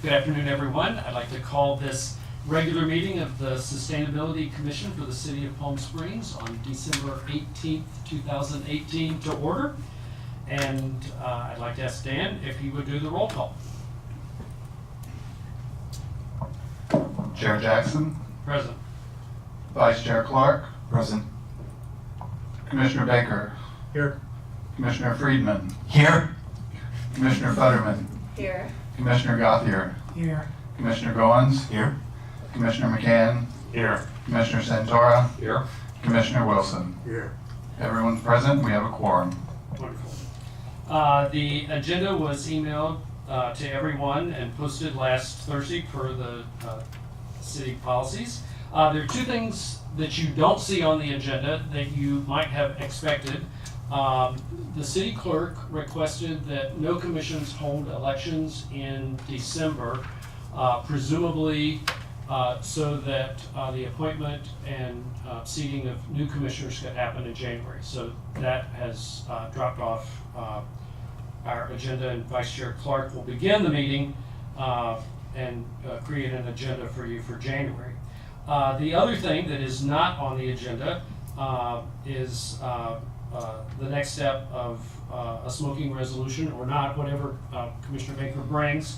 Good afternoon, everyone. I'd like to call this regular meeting of the Sustainability Commission for the City of Palm Springs on December 18th, 2018 to order. And I'd like to ask Dan if he would do the roll call. Chair Jackson. Present. Vice Chair Clark. Present. Commissioner Baker. Here. Commissioner Friedman. Here. Commissioner Futterman. Here. Commissioner Gauthier. Here. Commissioner Goins. Here. Commissioner McCann. Here. Commissioner Santora. Here. Commissioner Wilson. Here. Everyone's present. We have a quorum. Wonderful. The agenda was emailed to everyone and posted last Thursday per the city policies. There are two things that you don't see on the agenda that you might have expected. The city clerk requested that no commissions hold elections in December, presumably so that the appointment and seating of new commissioners could happen in January. So that has dropped off our agenda, and Vice Chair Clark will begin the meeting and create an agenda for you for January. The other thing that is not on the agenda is the next step of a smoking resolution, or not, whatever Commissioner Baker brings.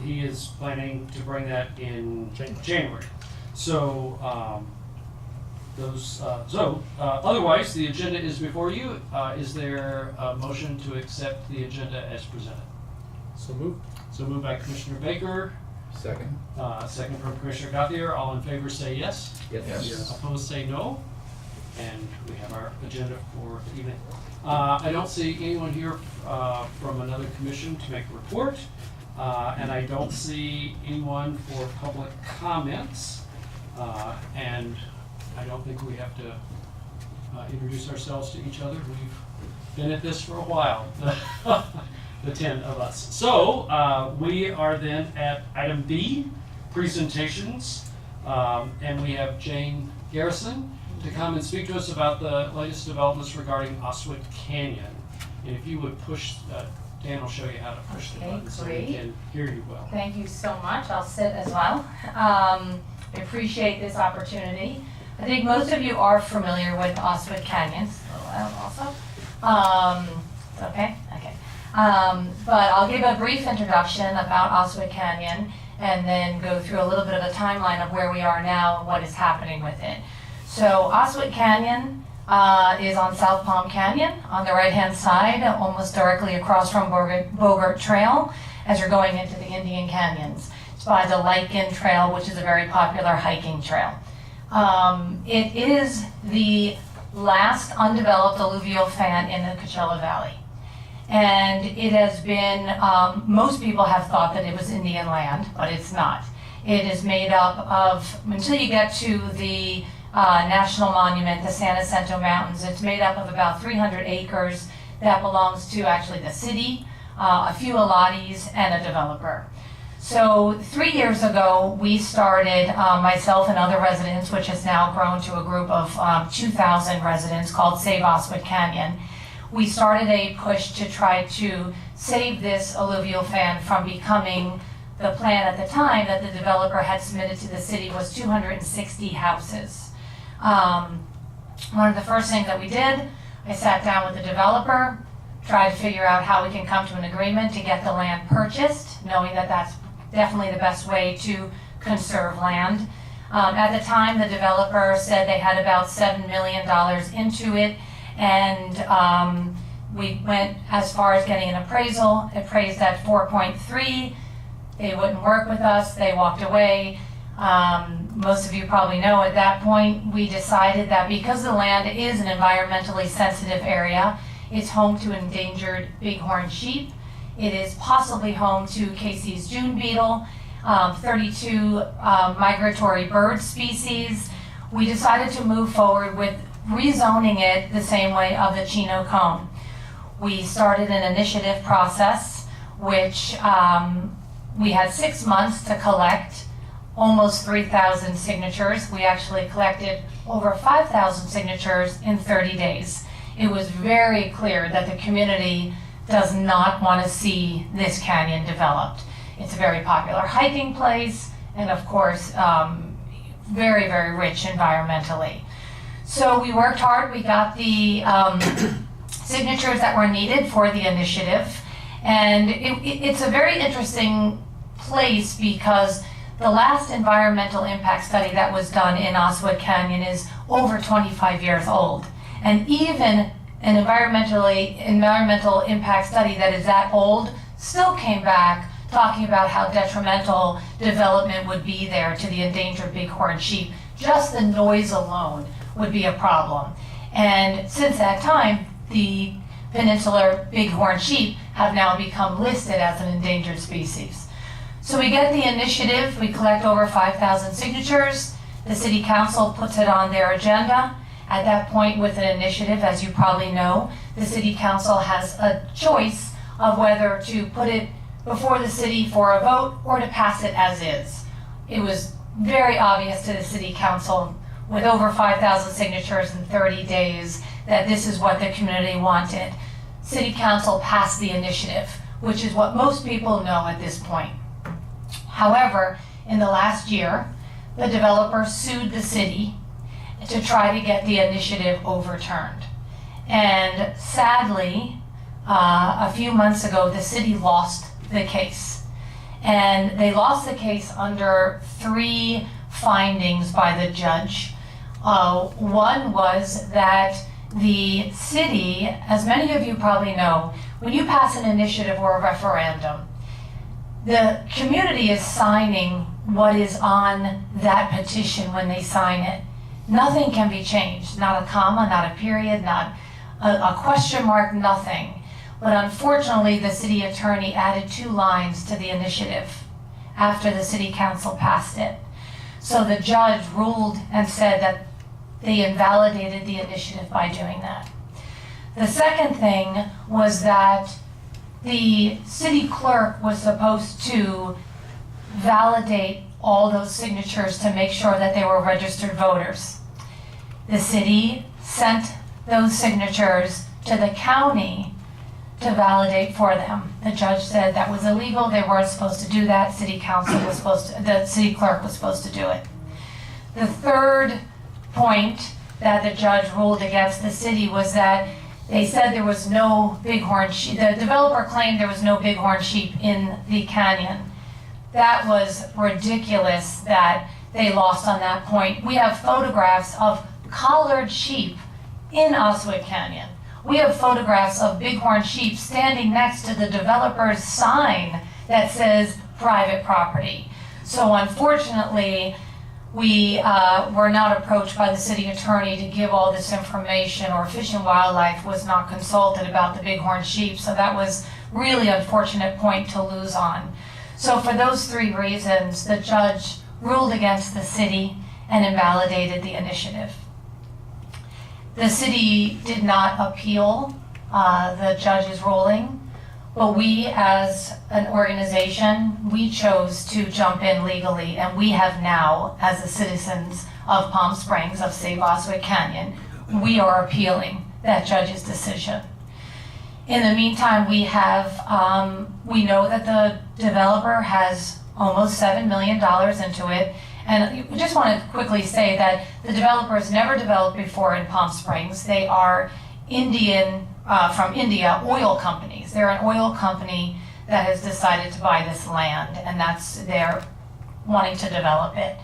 He is planning to bring that in January. So otherwise, the agenda is before you. Is there a motion to accept the agenda as presented? So moved. So moved by Commissioner Baker, Second. second from Commissioner Gauthier. All in favor say yes. Yes. Opposed say no. And we have our agenda for the evening. I don't see anyone here from another commission to make a report. And I don't see anyone for public comments. And I don't think we have to introduce ourselves to each other. We've been at this for a while, the 10 of us. So we are then at item B, presentations. And we have Jane Garrison to come and speak to us about the latest developments regarding Oswald Canyon. And if you would push, Dan will show you how to push the button so we can hear you well. Thank you so much. I'll sit as well. I appreciate this opportunity. I think most of you are familiar with Oswald Canyon, also. Okay. But I'll give a brief introduction about Oswald Canyon and then go through a little bit of a timeline of where we are now and what is happening with it. So Oswald Canyon is on South Palm Canyon on the right-hand side, almost directly across from Bogart Trail as you're going into the Indian Canyons. It's by the Lichen Trail, which is a very popular hiking trail. It is the last undeveloped alluvial fan in the Coachella Valley. And it has been, most people have thought that it was Indian land, but it's not. It is made up of, until you get to the National Monument, the San Jacinto Mountains, it's made up of about 300 acres that belongs to actually the city, a few allottees, and a developer. So 3 years ago, we started, myself and other residents, which has now grown to a group of 2,000 residents called Save Oswald Canyon. We started a push to try to save this alluvial fan from becoming, the plan at the time that the developer had submitted to the city was 260 houses. One of the first things that we did, I sat down with the developer, tried to figure out how we can come to an agreement to get the land purchased, knowing that that's definitely the best way to conserve land. At the time, the developer said they had about $7 million into it, and we went as far as getting an appraisal. It appraised at 4.3. They wouldn't work with us. They walked away. Most of you probably know at that point, we decided that because the land is an environmentally sensitive area, it's home to endangered bighorn sheep. It is possibly home to Casey's June beetle, 32 migratory bird species. We decided to move forward with rezoning it the same way of the Chino Cone. We started an initiative process, which we had 6 months to collect almost 3,000 signatures. We actually collected over 5,000 signatures in 30 days. It was very clear that the community does not want to see this canyon developed. It's a very popular hiking place, and of course, very, very rich environmentally. So we worked hard. We got the signatures that were needed for the initiative. And it's a very interesting place because the last environmental impact study that was done in Oswego Canyon is over 25 years old. And even an environmental impact study that is that old still came back talking about how detrimental development would be there to the endangered bighorn sheep. Just the noise alone would be a problem. And since that time, the peninsular bighorn sheep have now become listed as an endangered species. So we get the initiative, we collect over 5,000 signatures, the city council puts it on their agenda. At that point with an initiative, as you probably know, the city council has a choice of whether to put it before the city for a vote or to pass it as is. It was very obvious to the city council with over 5,000 signatures in 30 days that this is what the community wanted. City council passed the initiative, which is what most people know at this point. However, in the last year, the developer sued the city to try to get the initiative overturned. And sadly, a few months ago, the city lost the case. And they lost the case under 3 findings by the judge. One was that the city, as many of you probably know, when you pass an initiative or a referendum, the community is signing what is on that petition when they sign it. Nothing can be changed, not a comma, not a period, not a question mark, nothing. But unfortunately, the city attorney added 2 lines to the initiative after the city council passed it. So the judge ruled and said that they invalidated the initiative by doing that. The second thing was that the city clerk was supposed to validate all those signatures to make sure that they were registered voters. The city sent those signatures to the county to validate for them. The judge said that was illegal, they weren't supposed to do that, the city clerk was supposed to do it. The third point that the judge ruled against the city was that they said there was no bighorn sheep. The developer claimed there was no bighorn sheep in the canyon. That was ridiculous that they lost on that point. We have photographs of collared sheep in Oswego Canyon. We have photographs of bighorn sheep standing next to the developer's sign that says private property. So unfortunately, we were not approached by the city attorney to give all this information, or Fish and Wildlife was not consulted about the bighorn sheep. So that was really unfortunate point to lose on. So for those 3 reasons, the judge ruled against the city and invalidated the initiative. The city did not appeal the judge's ruling, but we as an organization, we chose to jump in legally, and we have now, as the citizens of Palm Springs, of Save Oswego Canyon, we are appealing that judge's decision. In the meantime, we know that the developer has almost $7 million into it. And we just want to quickly say that the developers never developed before in Palm Springs. They are from India, oil companies. They're an oil company that has decided to buy this land, and they're wanting to develop it.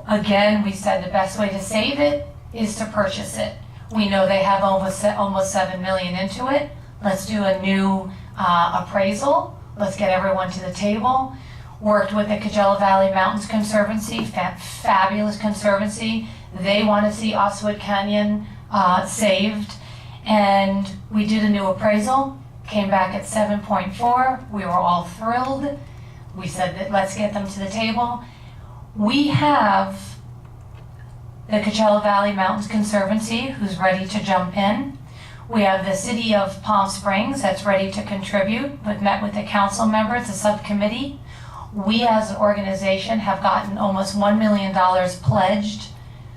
Again, we said the best way to save it is to purchase it. We know they have almost $7 million into it. Let's do a new appraisal. Let's get everyone to the table. Worked with the Coachella Valley Mountains Conservancy, fabulous conservancy. They want to see Oswego Canyon saved. And we did a new appraisal, came back at 7.4. We were all thrilled. We said that let's get them to the table. We have the Coachella Valley Mountains Conservancy who's ready to jump in. We have the city of Palm Springs that's ready to contribute. We've met with the council members, the subcommittee. We as an organization have gotten almost $1 million pledged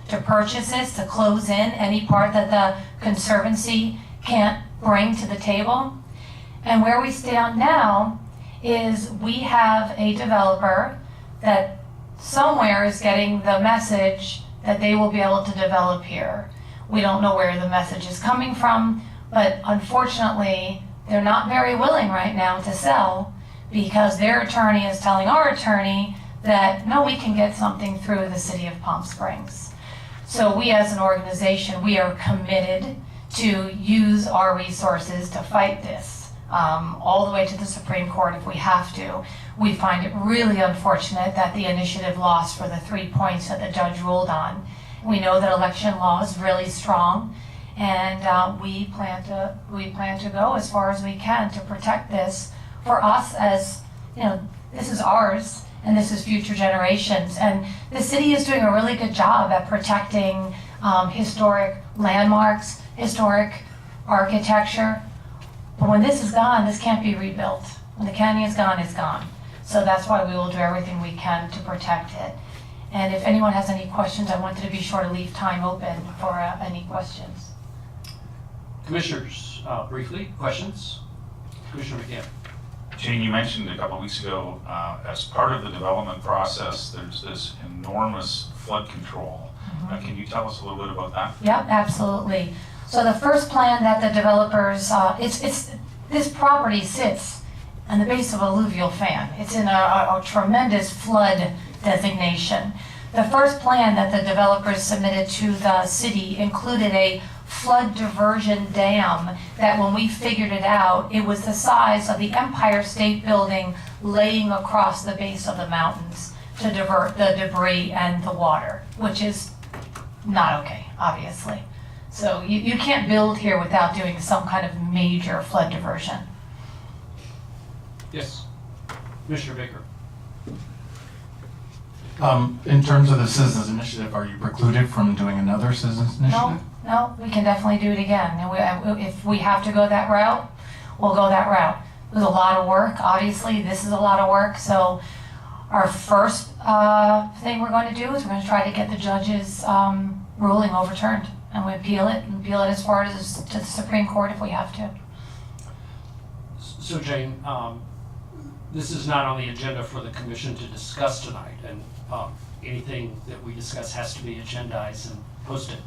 to purchase this, to close in any part that the Conservancy can't bring to the table. And where we stand now is we have a developer that somewhere is getting the message that they will be able to develop here. We don't know where the message is coming from, but unfortunately, they're not very willing right now to sell because their attorney is telling our attorney that, no, we can get something through the city of Palm Springs. So we as an organization, we are committed to use our resources to fight this, all the way to the Supreme Court if we have to. We find it really unfortunate that the initiative lost for the 3 points that the judge ruled on. We know that election law is really strong, and we plan to go as far as we can to protect this for us, as you know, this is ours and this is future generations. And the city is doing a really good job at protecting historic landmarks, historic architecture. But when this is gone, this can't be rebuilt. When the canyon is gone, it's gone. So that's why we will do everything we can to protect it. And if anyone has any questions, I wanted to be sure to leave time open for any questions. Commissioners, briefly, questions? Commissioner McCann. Jane, you mentioned a couple of weeks ago, as part of the development process, there's this enormous flood control. Can you tell us a little bit about that? Yep, absolutely. So the first plan that the developers, this property sits on the base of a alluvial fan. It's in a tremendous flood designation. The first plan that the developers submitted to the city included a flood diversion dam that, when we figured it out, it was the size of the Empire State Building laying across the base of the mountains to divert the debris and the water, which is not okay, obviously. So you can't build here without doing some kind of major flood diversion. Yes. Commissioner Baker. In terms of the citizens initiative, are you precluded from doing another citizens initiative? No, we can definitely do it again. And if we have to go that route, we'll go that route. It was a lot of work, obviously. This is a lot of work. So our first thing we're going to do is we're going to try to get the judge's ruling overturned. And we appeal it as far as to the Supreme Court if we have to. So Jane, this is not on the agenda for the commission to discuss tonight, and anything that we discuss has to be agendized and posted.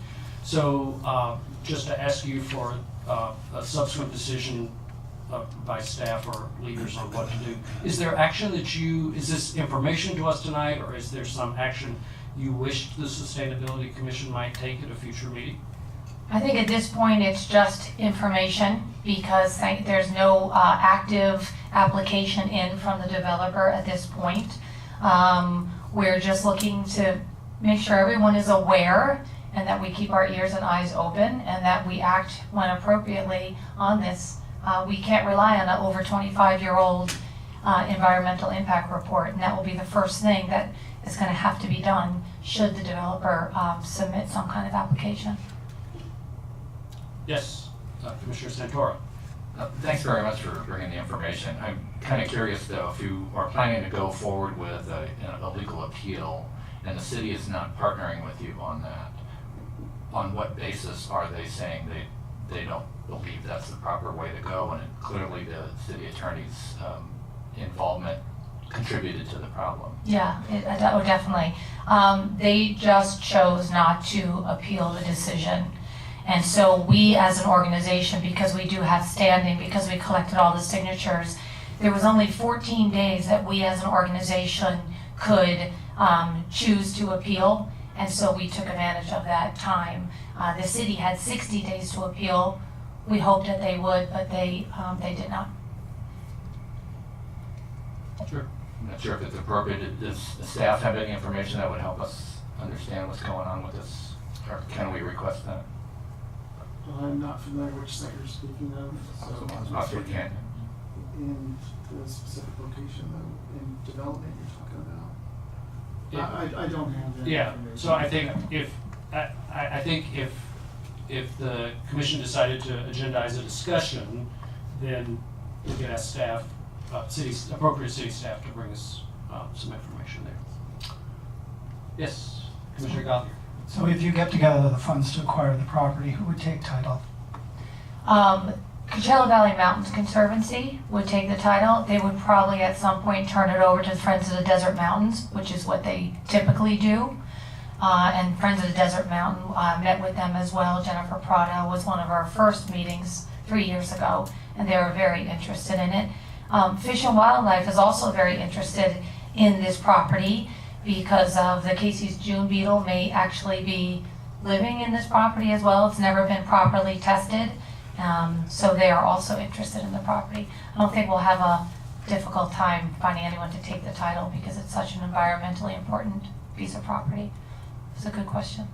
So just to ask you for a subsequent decision by staff or leaders on what to do, is there action that is this information to us tonight, or is there some action you wish the Sustainability Commission might take at a future meeting? I think at this point it's just information, because there's no active application in from the developer at this point. We're just looking to make sure everyone is aware, and that we keep our ears and eyes open, and that we act when appropriately on this. We can't rely on an over 25-year-old environmental impact report, and that will be the first thing that is going to have to be done should the developer submit some kind of application. Yes, Commissioner Santora. Thanks very much for bringing the information. I'm kind of curious, though, if you are planning to go forward with a legal appeal and the city is not partnering with you on that, on what basis are they saying they don't believe that's the proper way to go, and clearly the city attorney's involvement contributed to the problem? Yeah, definitely. They just chose not to appeal the decision. And so we as an organization, because we do have standing, because we collected all the signatures, there was only 14 days that we as an organization could choose to appeal. And so we took advantage of that time. The city had 60 days to appeal. We hoped that they would, but they did not. Sure. I'm not sure if it's appropriate. Does the staff have any information that would help us understand what's going on with this? Or can we request that? I'm not familiar which site you're speaking of, so Oscar Canyon. in the specific location in development you're talking about. I don't have that Yeah, information. so I think if the commission decided to agendize a discussion, then we could ask staff, appropriate city staff, to bring us some information there. Yes, Commissioner Gothier. So if you get together the funds to acquire the property, who would take title? Coachella Valley Mountains Conservancy would take the title. They would probably at some point turn it over to the Friends of the Desert Mountains, which is what they typically do. And Friends of the Desert Mountain met with them as well. Jennifer Prado was one of our first meetings 3 years ago, and they were very interested in it. Fish and Wildlife is also very interested in this property because of the Casey's June beetle may actually be living in this property as well. It's never been properly tested, so they are also interested in the property. I don't think we'll have a difficult time finding anyone to take the title because it's such an environmentally important piece of property. It's a good question.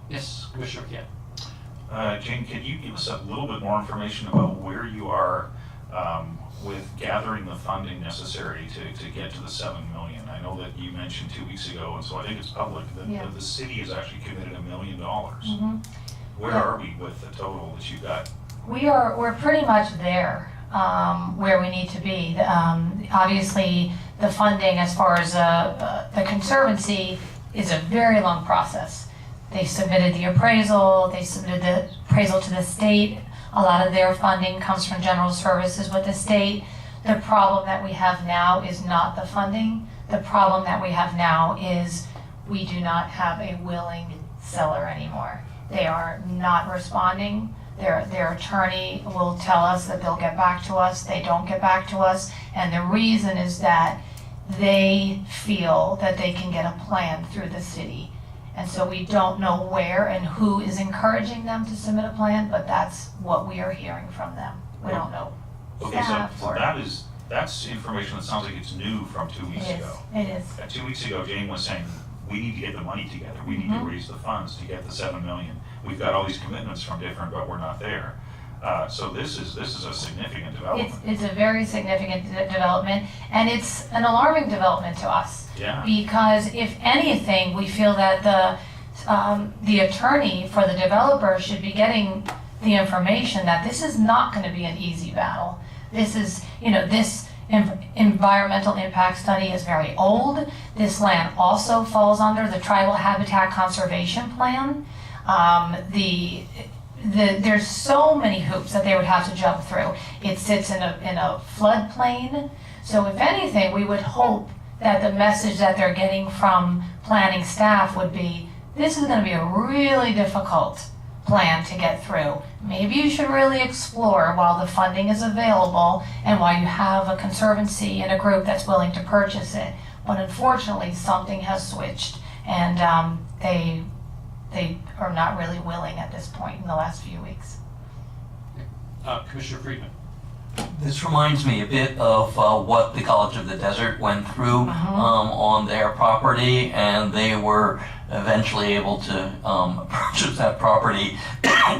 Yes, Commissioner McCann. Jane, can you give us a little bit more information about where you are with gathering the funding necessary to get to the 7 million? I know that you mentioned 2 weeks ago, and so I think it's public, that Yeah. the city has actually committed $1 million. Mm-hmm. Where are we with the total that you got? We're pretty much there where we need to be. Obviously, the funding as far as the Conservancy is a very long process. They submitted the appraisal, they submitted the appraisal to the state. A lot of their funding comes from general services with the state. The problem that we have now is not the funding. The problem that we have now is we do not have a willing seller anymore. They are not responding. Their attorney will tell us that they'll get back to us. They don't get back to us. And the reason is that they feel that they can get a plan through the city. And so we don't know where and who is encouraging them to submit a plan, but that's what we are hearing from them. We don't know. Okay, so Staff or- that's information that sounds like it's new from 2 weeks It is, ago. it is. 2 weeks ago, Jane was saying, we need to get the money together. We need to Mhm. raise the funds to get the 7 million. We've got all these commitments from different, but we're not there. So this is a significant development. It's a very significant development, and it's an alarming development to us. Yeah. Because if anything, we feel that the attorney for the developer should be getting the information that this is not going to be an easy battle. This is, this environmental impact study is very old. This land also falls under the Tribal Habitat Conservation Plan. There's so many hoops that they would have to jump through. It sits in a floodplain. So if anything, we would hope that the message that they're getting from planning staff would be, this is going to be a really difficult plan to get through. Maybe you should really explore while the funding is available and while you have a conservancy and a group that's willing to purchase it. But unfortunately, something has switched, and they are not really willing at this point in the last few weeks. Commissioner Friedman. This reminds me a bit of what the College of the Desert went through on their property, and they were eventually able to purchase that property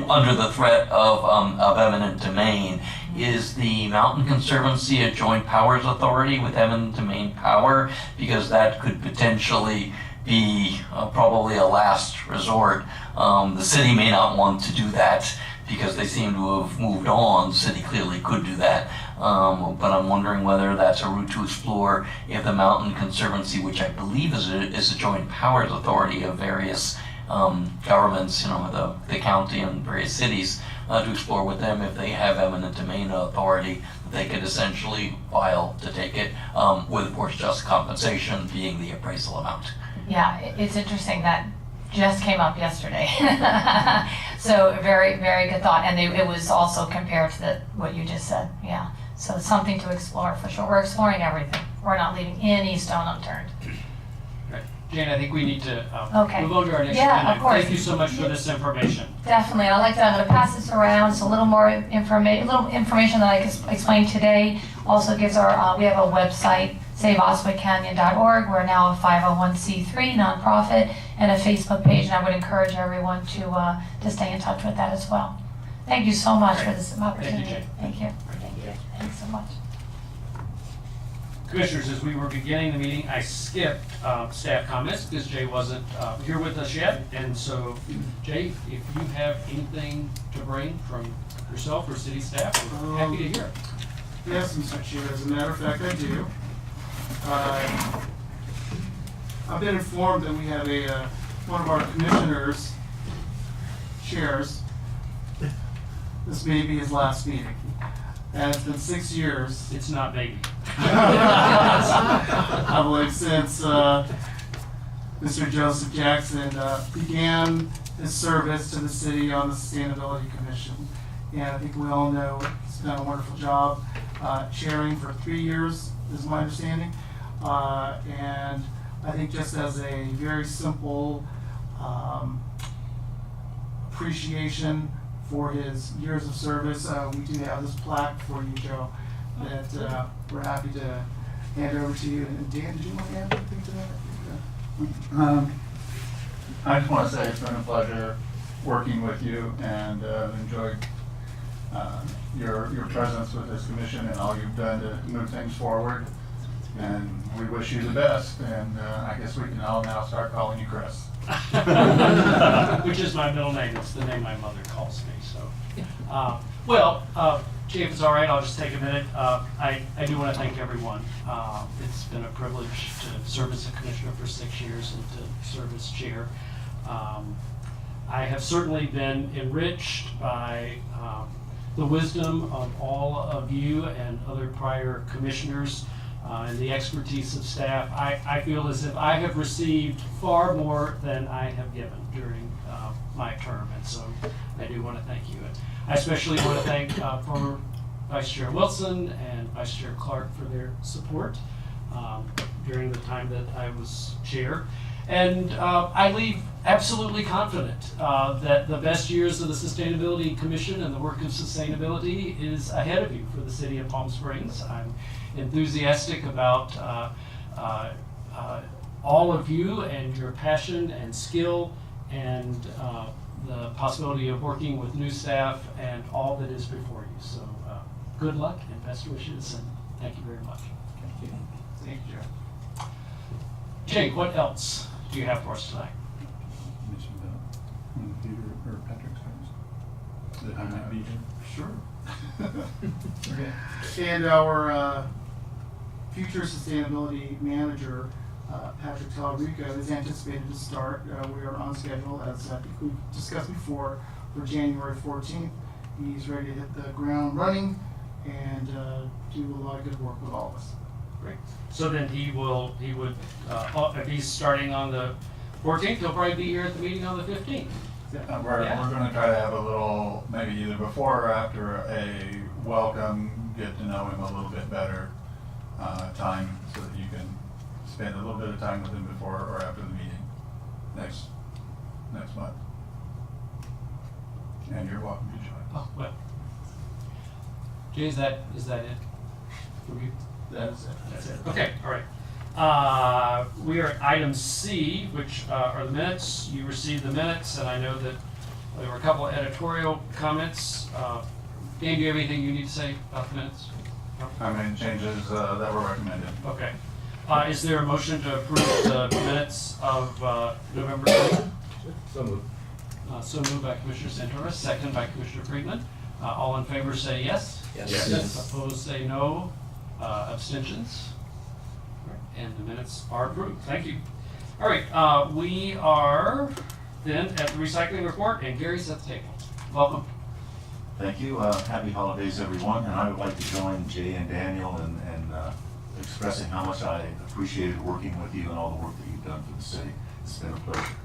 under the threat of eminent domain. Is the Mountain Conservancy a joint powers authority with eminent domain power? Because that could potentially be probably a last resort. The city may not want to do that because they seem to have moved on. The city clearly could do that. But I'm wondering whether that's a route to explore if the Mountain Conservancy, which I believe is a joint powers authority of various governments, the county and various cities, to explore with them if they have eminent domain authority, they could essentially file to take it, with of course just compensation being the appraisal amount. Yeah, it's interesting that just came up yesterday. So very, very good thought. And it was also compared to what you just said. Yeah. So it's something to explore for sure. We're exploring everything. We're not leaving any stone unturned. Right. Jane, I think we need to Okay. move on to our next Yeah, agenda. of course. Thank you so much for this information. Definitely. I'm going to pass this around. It's a little more information that I can explain today. Also gives we have a website, saveoswegcanyon.org. We're now a 501c3 nonprofit and a Facebook page, and I would encourage everyone to stay in touch with that as well. Thank you so much for this opportunity. Jane. Thank you. Thanks so much. Commissioners, as we were beginning the meeting, I skipped staff comments because Jay wasn't here with us yet. And so, Jay, if you have anything to bring from yourself or city staff, we're happy to hear it. Yes, Mr. Chair, as a matter of fact, I do. I've been informed that we have one of our commissioners, chairs, this may be his last meeting. And it's been 6 years, It's not maybe. I believe, since Mr. Joseph Jackson began his service to the city on the Sustainability Commission. And I think we all know he's done a wonderful job chairing for 3 years, is my understanding. And I think just as a very simple appreciation for his years of service, we do have this plaque for you, Joe, that we're happy to hand over to you. And Dan, did you want to add anything to that? I just want to say it's been a pleasure working with you and enjoyed your presence with this commission and all you've done to move things forward. And we wish you the best, and I guess we can all now start calling you Chris. Which is my middle name. It's the name my mother calls me. So, Jay, if it's all right, I'll just take a minute. I do want to thank everyone. It's been a privilege to serve as a commissioner for 6 years and to serve as chair. I have certainly been enriched by the wisdom of all of you and other prior commissioners and the expertise of staff. I feel as if I have received far more than I have given during my term, and so I do want to thank you. I especially want to thank former Vice Chair Wilson and Vice Chair Clark for their support during the time that I was chair. And I leave absolutely confident that the best years of the Sustainability Commission and the work of sustainability is ahead of you for the city of Palm Springs. I'm enthusiastic about all of you and your passion and skill and the possibility of working with new staff and all that is before you. So good luck and best wishes, and thank you very much. Thank you. Thank you, Joe. Jake, what else do you have for us tonight? Mentioned when Peter or Patrick's comes, that I might be here. Sure. And our future sustainability manager, Patrick Talarico, is anticipated to start. We are on schedule, as I think we discussed before, for January 14th. He's ready to hit the ground running and do a lot of good work with all of us. Great. So then he would, if he's starting on the 14th, he'll probably be here at the meeting on the 15th. We're going to try to have a little, maybe either before or after a welcome, get to know him a little bit better time so that you can spend a little bit of time with him before or after the meeting next month. And you're welcome to join. Oh, well. Jay, is that it for you? That's it. That's it. Okay, all right. We are at item C, which are the minutes. You received the minutes, and I know that there were a couple of editorial comments. Dan, do you have anything you need to say about the minutes? No? I made changes that were recommended. Okay. Is there a motion to approve the minutes of November 20th? So moved. So moved by Commissioner Santora, second by Commissioner Friedman. All in favor say yes. Yes. Yes. Opposed say no. Abstentions? And the minutes are approved. Thank you. All right, we are then at the recycling report, and Gary's at the table. Welcome. Thank you. Happy holidays, everyone. And I would like to join Jay and Daniel in expressing how much I appreciated working with you and all the work that you've done for the city. It's been a pleasure.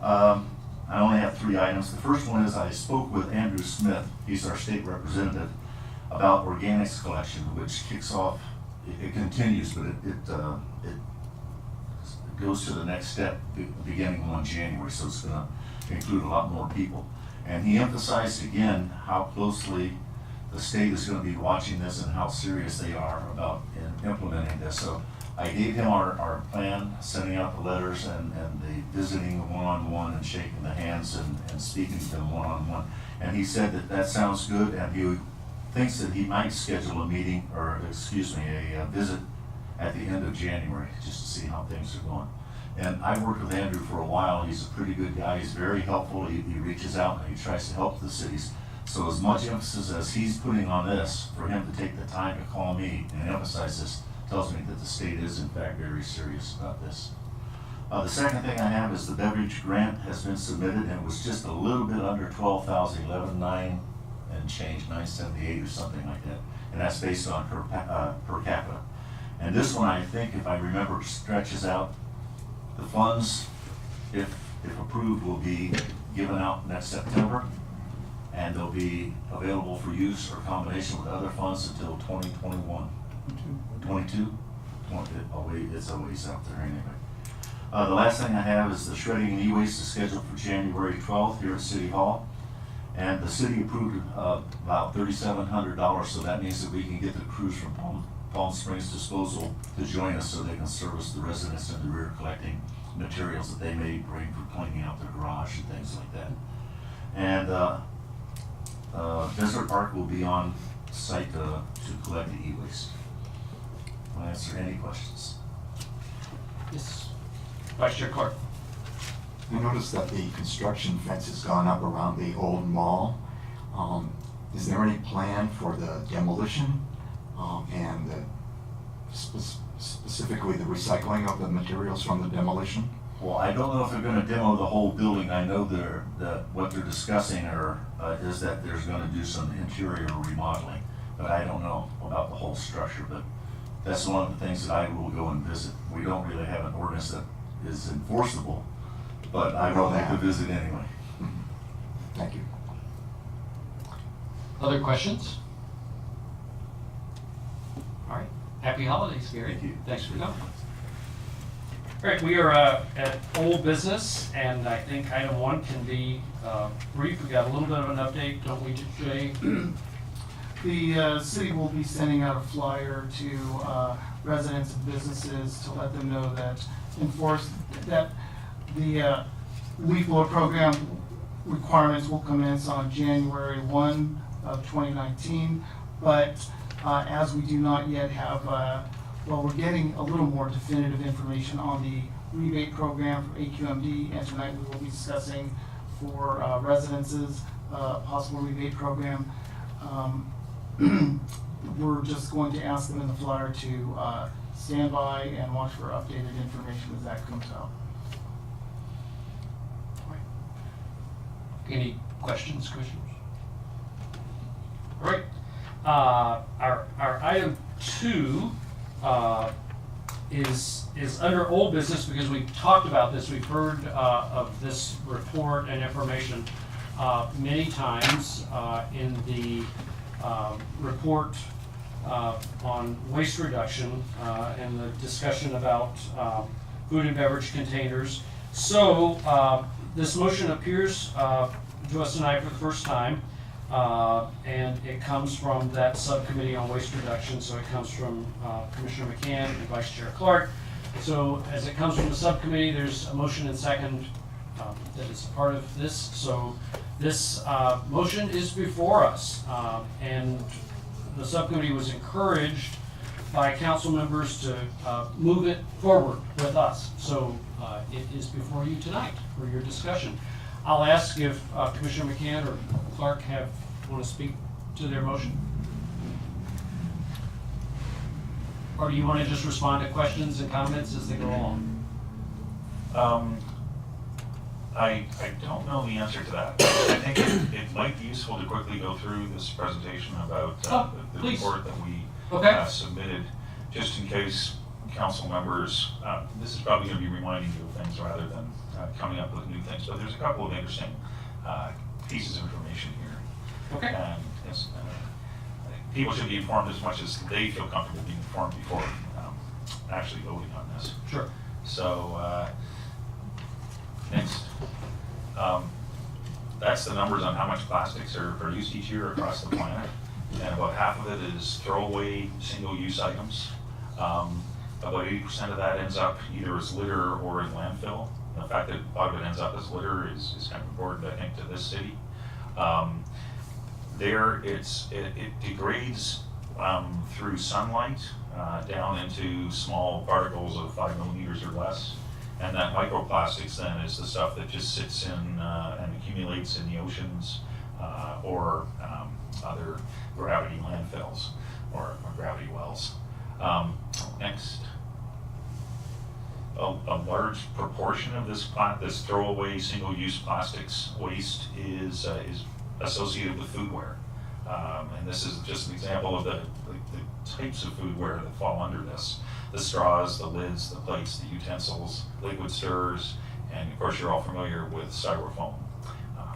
I only have 3 items. The first one is I spoke with Andrew Smith. He's our state representative about organics collection, which kicks off. It continues, but it goes to the next step beginning on January. So it's going to include a lot more people. And he emphasized again how closely the state is going to be watching this and how serious they are about implementing this. So I gave him our plan, sending out the letters and the visiting one-on-one and shaking the hands and speaking to them one-on-one. And he said that sounds good, and he thinks that he might schedule a meeting, or excuse me, a visit at the end of January, just to see how things are going. And I've worked with Andrew for a while. He's a pretty good guy. He's very helpful. He reaches out and he tries to help the cities. So as much emphasis as he's putting on this, for him to take the time to call me and emphasize this, tells me that the state is in fact very serious about this. The second thing I have is the beverage grant has been submitted, and it was just a little bit under 12,000, 11,900 and change, 978 or something like that. And that's based on per capita. And this one, I think, if I remember, stretches out. The funds, if approved, will be given out next September, and they'll be available for use or combination with other funds until 2021. 22? Oh wait, it's a ways out there anyway. The last thing I have is the shredding and e-waste is scheduled for January 12th here at City Hall. And the city approved about $3,700, so that means that we can get the crews from Palm Springs Disposal to join us so they can service the residents in the rear collecting materials that they may bring for cleaning out their garage and things like that. And Desert Park will be on site to collect the e-waste. Will answer any questions. Yes. Vice Chair Clark. I noticed that the construction fence has gone up around the old mall. Is there any plan for the demolition and specifically the recycling of the materials from the demolition? Well, I don't know if they're gonna demo the whole building. I know what they're discussing is that there's gonna do some interior remodeling, but I don't know about the whole structure, but that's one of the things that I will go and visit. We don't really have an ordinance that is enforceable, but I will like to visit anyway. Thank you. Other questions? All right. Happy holidays, Gary. Thank you. Thanks for coming. All right, we are at old business, and I think item 1 can be brief. We got a little bit of an update, don't we, Jay? The city will be sending out a flyer to residents and businesses to let them know that the leaf blower program requirements will commence on January 1 of 2019. But as we do not yet have, we're getting a little more definitive information on the rebate program for AQMD, and tonight we will be discussing for residences, possible rebate program. We're just going to ask them in the flyer to stand by and watch for updated information as that comes out. Any questions, Commissioners? All right. Our item 2 is under old business because we talked about this. We've heard of this report and information many times in the report on waste reduction and the discussion about food and beverage containers. So this motion appears to us tonight for the first time, and it comes from that subcommittee on waste reduction. So it comes from Commissioner McCann and Vice Chair Clark. So as it comes from the subcommittee, there's a motion and second that is part of this. So this motion is before us, and the subcommittee was encouraged by council members to move it forward with us. So it is before you tonight for your discussion. I'll ask if Commissioner McCann or Clark want to speak to their motion. Or do you want to just respond to questions and comments as they go along? I don't know the answer to that. I think it might be useful to quickly go through this presentation about the report that we submitted, just in case council members, this is probably going to be reminding you of things rather than coming up with new things, but there's a couple of interesting pieces of information here. Okay. And people should be informed as much as they feel comfortable being informed before actually voting on this. Sure. So next, that's the numbers on how much plastics are used each year across the planet, and about half of it is throwaway single-use items. About 80% of that ends up either as litter or in landfill. The fact that a lot of it ends up as litter is kind of important, I think, to this city. It degrades through sunlight down into small particles of 5 millimeters or less. And that microplastics then is the stuff that just sits in and accumulates in the oceans or other gravity landfills or gravity wells. Next. a large proportion of this throwaway single-use plastics waste is associated with foodware. And this is just an example of the types of foodware that fall under this. The straws, the lids, the plates, the utensils, liquid stirrers, and of course you're all familiar with styrofoam,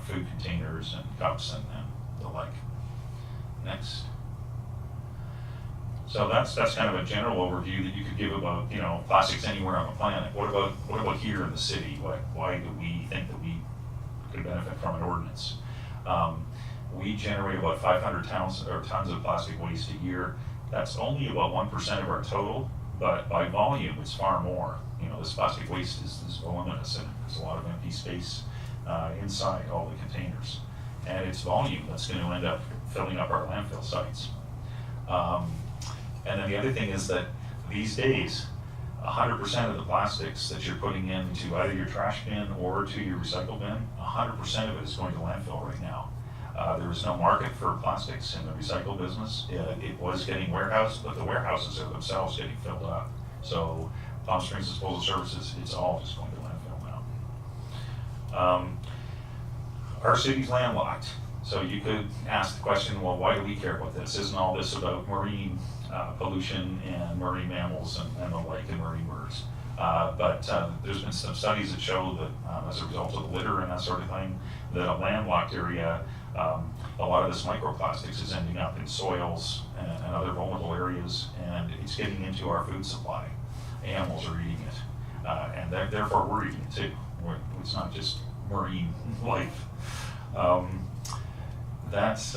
food containers and cups and the like. Next. So that's kind of a general overview that you could give about, you know, plastics anywhere on the planet. What about here in the city? Why do we think that we could benefit from an ordinance? We generate about 500 tons of plastic waste a year. That's only about 1% of our total, but by volume, it's far more. You know, this plastic waste is voluminous, and there's a lot of empty space inside all the containers. And it's volume that's going to end up filling up our landfill sites. And then the other thing is that these days, 100% of the plastics that you're putting into either your trash bin or to your recycle bin, 100% of it is going to landfill right now. There is no market for plastics in the recycle business. It was getting warehoused, but the warehouses are themselves getting filled up. So Palm Springs Disposal Services, it's all just going to landfill now. Our city's landlocked. So you could ask the question, well, why do we care about this? Isn't all this about marine pollution and marine mammals and the like, and marine birds? But there's been some studies that show that as a result of the litter and that sort of thing, that a landlocked area, a lot of this microplastics is ending up in soils and other vulnerable areas, and it's getting into our food supply. Animals are eating it, and therefore we're eating it too. It's not just marine life. So that's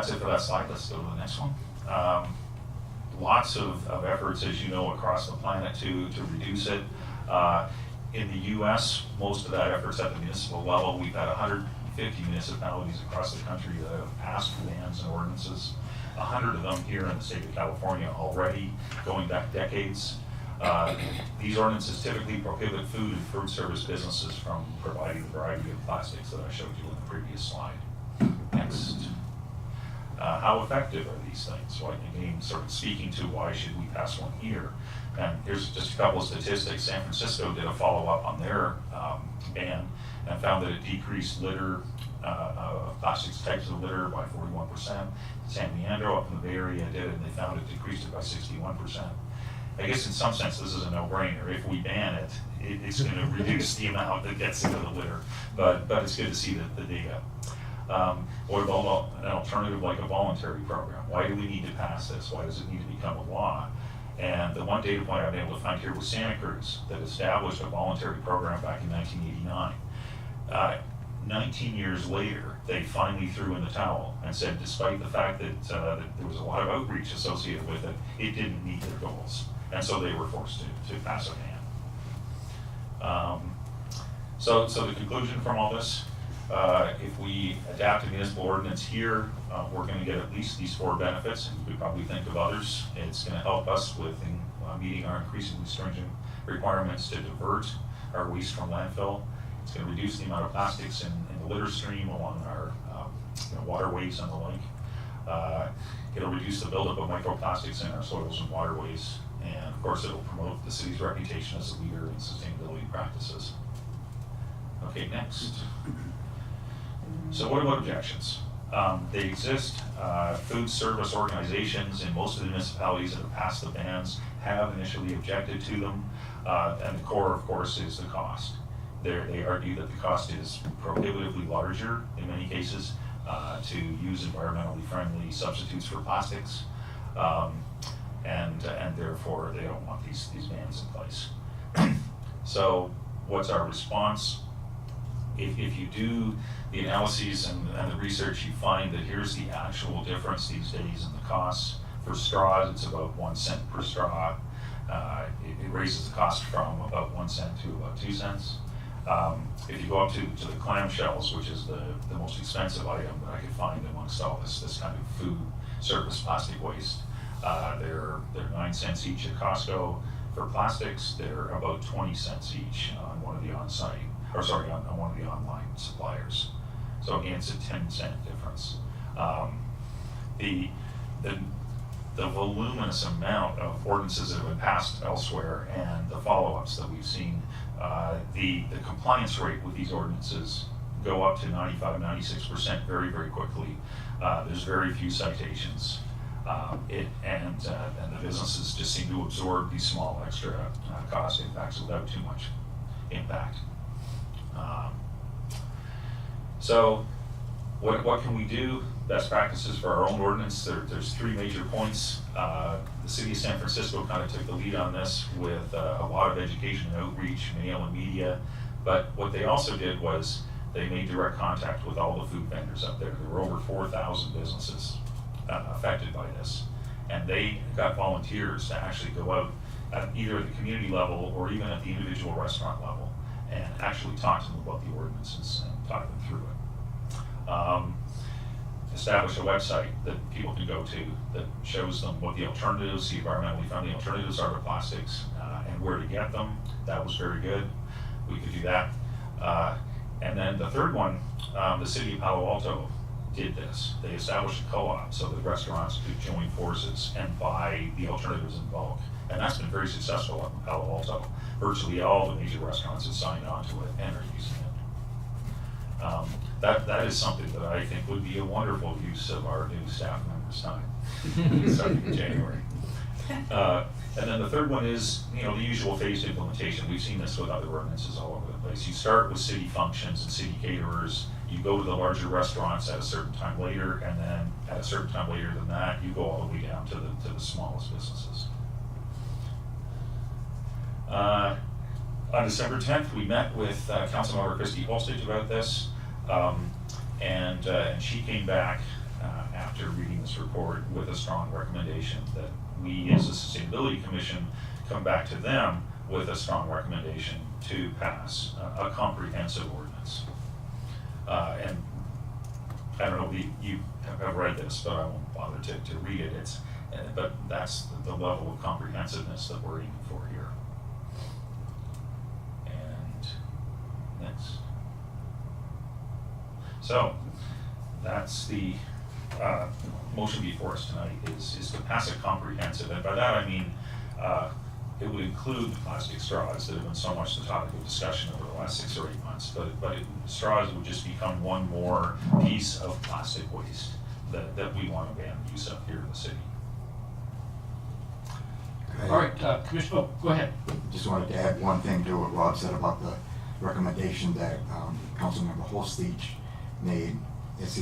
it for that slide. Let's go to the next one. Lots of efforts, as you know, across the planet to reduce it. In the US, most of that effort's at the municipal level. We've had 150 municipalities across the country that have passed bans and ordinances. 100 of them here in the state of California already, going back decades. These ordinances typically prohibit food and food service businesses from providing the variety of plastics that I showed you in the previous slide. Next. How effective are these things? Well, again, sort of speaking to why should we pass one here. And here's just a couple of statistics. San Francisco did a follow-up on their ban and found that it decreased litter, plastics types of litter by 41%. San Leandro up in the Bay Area did it, and they found it decreased it by 61%. I guess in some sense this is a no-brainer. If we ban it, it's going to reduce the amount that gets into the litter. But it's good to see the data. What about an alternative like a voluntary program? Why do we need to pass this? Why does it need to become a law? And the one data point I've been able to find here was Santa Cruz that established a voluntary program back in 1989. 19 years later, they finally threw in the towel and said, despite the fact that there was a lot of outreach associated with it, it didn't meet their goals. And so they were forced to pass a ban. So the conclusion from all this, if we adapt a municipal ordinance here, we're going to get at least these 4 benefits, and you could probably think of others. It's going to help us with meeting our increasingly stringent requirements to divert our waste from landfill. It's going to reduce the amount of plastics in the litter stream along our waterways and the like. It'll reduce the buildup of microplastics in our soils and waterways, and of course it'll promote the city's reputation as a leader in sustainability practices. Okay, next. So what about objections? They exist. Food service organizations in most of the municipalities that have passed the bans have initially objected to them, and the core, of course, is the cost. They argue that the cost is prohibitively larger in many cases to use environmentally friendly substitutes for plastics, and therefore they don't want these bans in place. So what's our response? If you do the analyses and the research, you find that here's the actual difference these days in the costs. For straws, it's about 1 cent per straw. It raises the cost from about 1 cent to about 2 cents. If you go up to the clamshells, which is the most expensive item that I could find amongst all this kind of food service plastic waste, they're 9 cents each at Costco. For plastics, they're about 20 cents each on one of the on one of the online suppliers. So again, it's a 10-cent difference. The the voluminous amount of ordinances that have been passed elsewhere and the follow-ups that we've seen, the compliance rate with these ordinances go up to 95, 96% very, very quickly. There's very few citations. And the businesses just seem to absorb these small extra cost impacts without too much impact. So what can we do? Best practices for our own ordinance. There's 3 major points. The city of San Francisco kind of took the lead on this with a lot of education and outreach, mail and media. But what they also did was they made direct contact with all the food vendors up there. There were over 4,000 businesses affected by this. And they got volunteers to actually go out at either at the community level or even at the individual restaurant level and actually talk to them about the ordinances and talk them through it. Establish a website that people can go to that shows them what the alternatives, the environmentally friendly alternatives are to plastics, and where to get them. That was very good. We could do that. And then the third one, the city of Palo Alto did this. They established a co-op so that restaurants could join forces and buy the alternatives in bulk. And that's been very successful up in Palo Alto. Virtually all the major restaurants have signed on to it and are using it. That is something that I think would be a wonderful use of our new staff members' time, starting in January. And then the third one is, the usual phased implementation. We've seen this with other ordinances all over the place. You start with city functions and city caterers. You go to the larger restaurants at a certain time later, and then at a certain time later than that, you go all the way down to the smallest businesses. On December 10th, we met with Councilmember Christy Holstage about this, and she came back after reading this report with a strong recommendation that we as a Sustainability Commission come back to them with a strong recommendation to pass a comprehensive ordinance. And I don't know if you have read this, but I won't bother to read it. But that's the level of comprehensiveness that we're aiming for here. And next. So that's the motion before us tonight is to pass a comprehensive, and by that I mean it would include the plastic straws that have been so much the topic of discussion over the last 6 or 8 months, but straws would just become one more piece of plastic waste that we want to ban the use of here in the city. Okay. All right, Commissioner, go ahead. Just wanted to add one thing to what Rob said about the recommendation that Councilmember Holstage made. As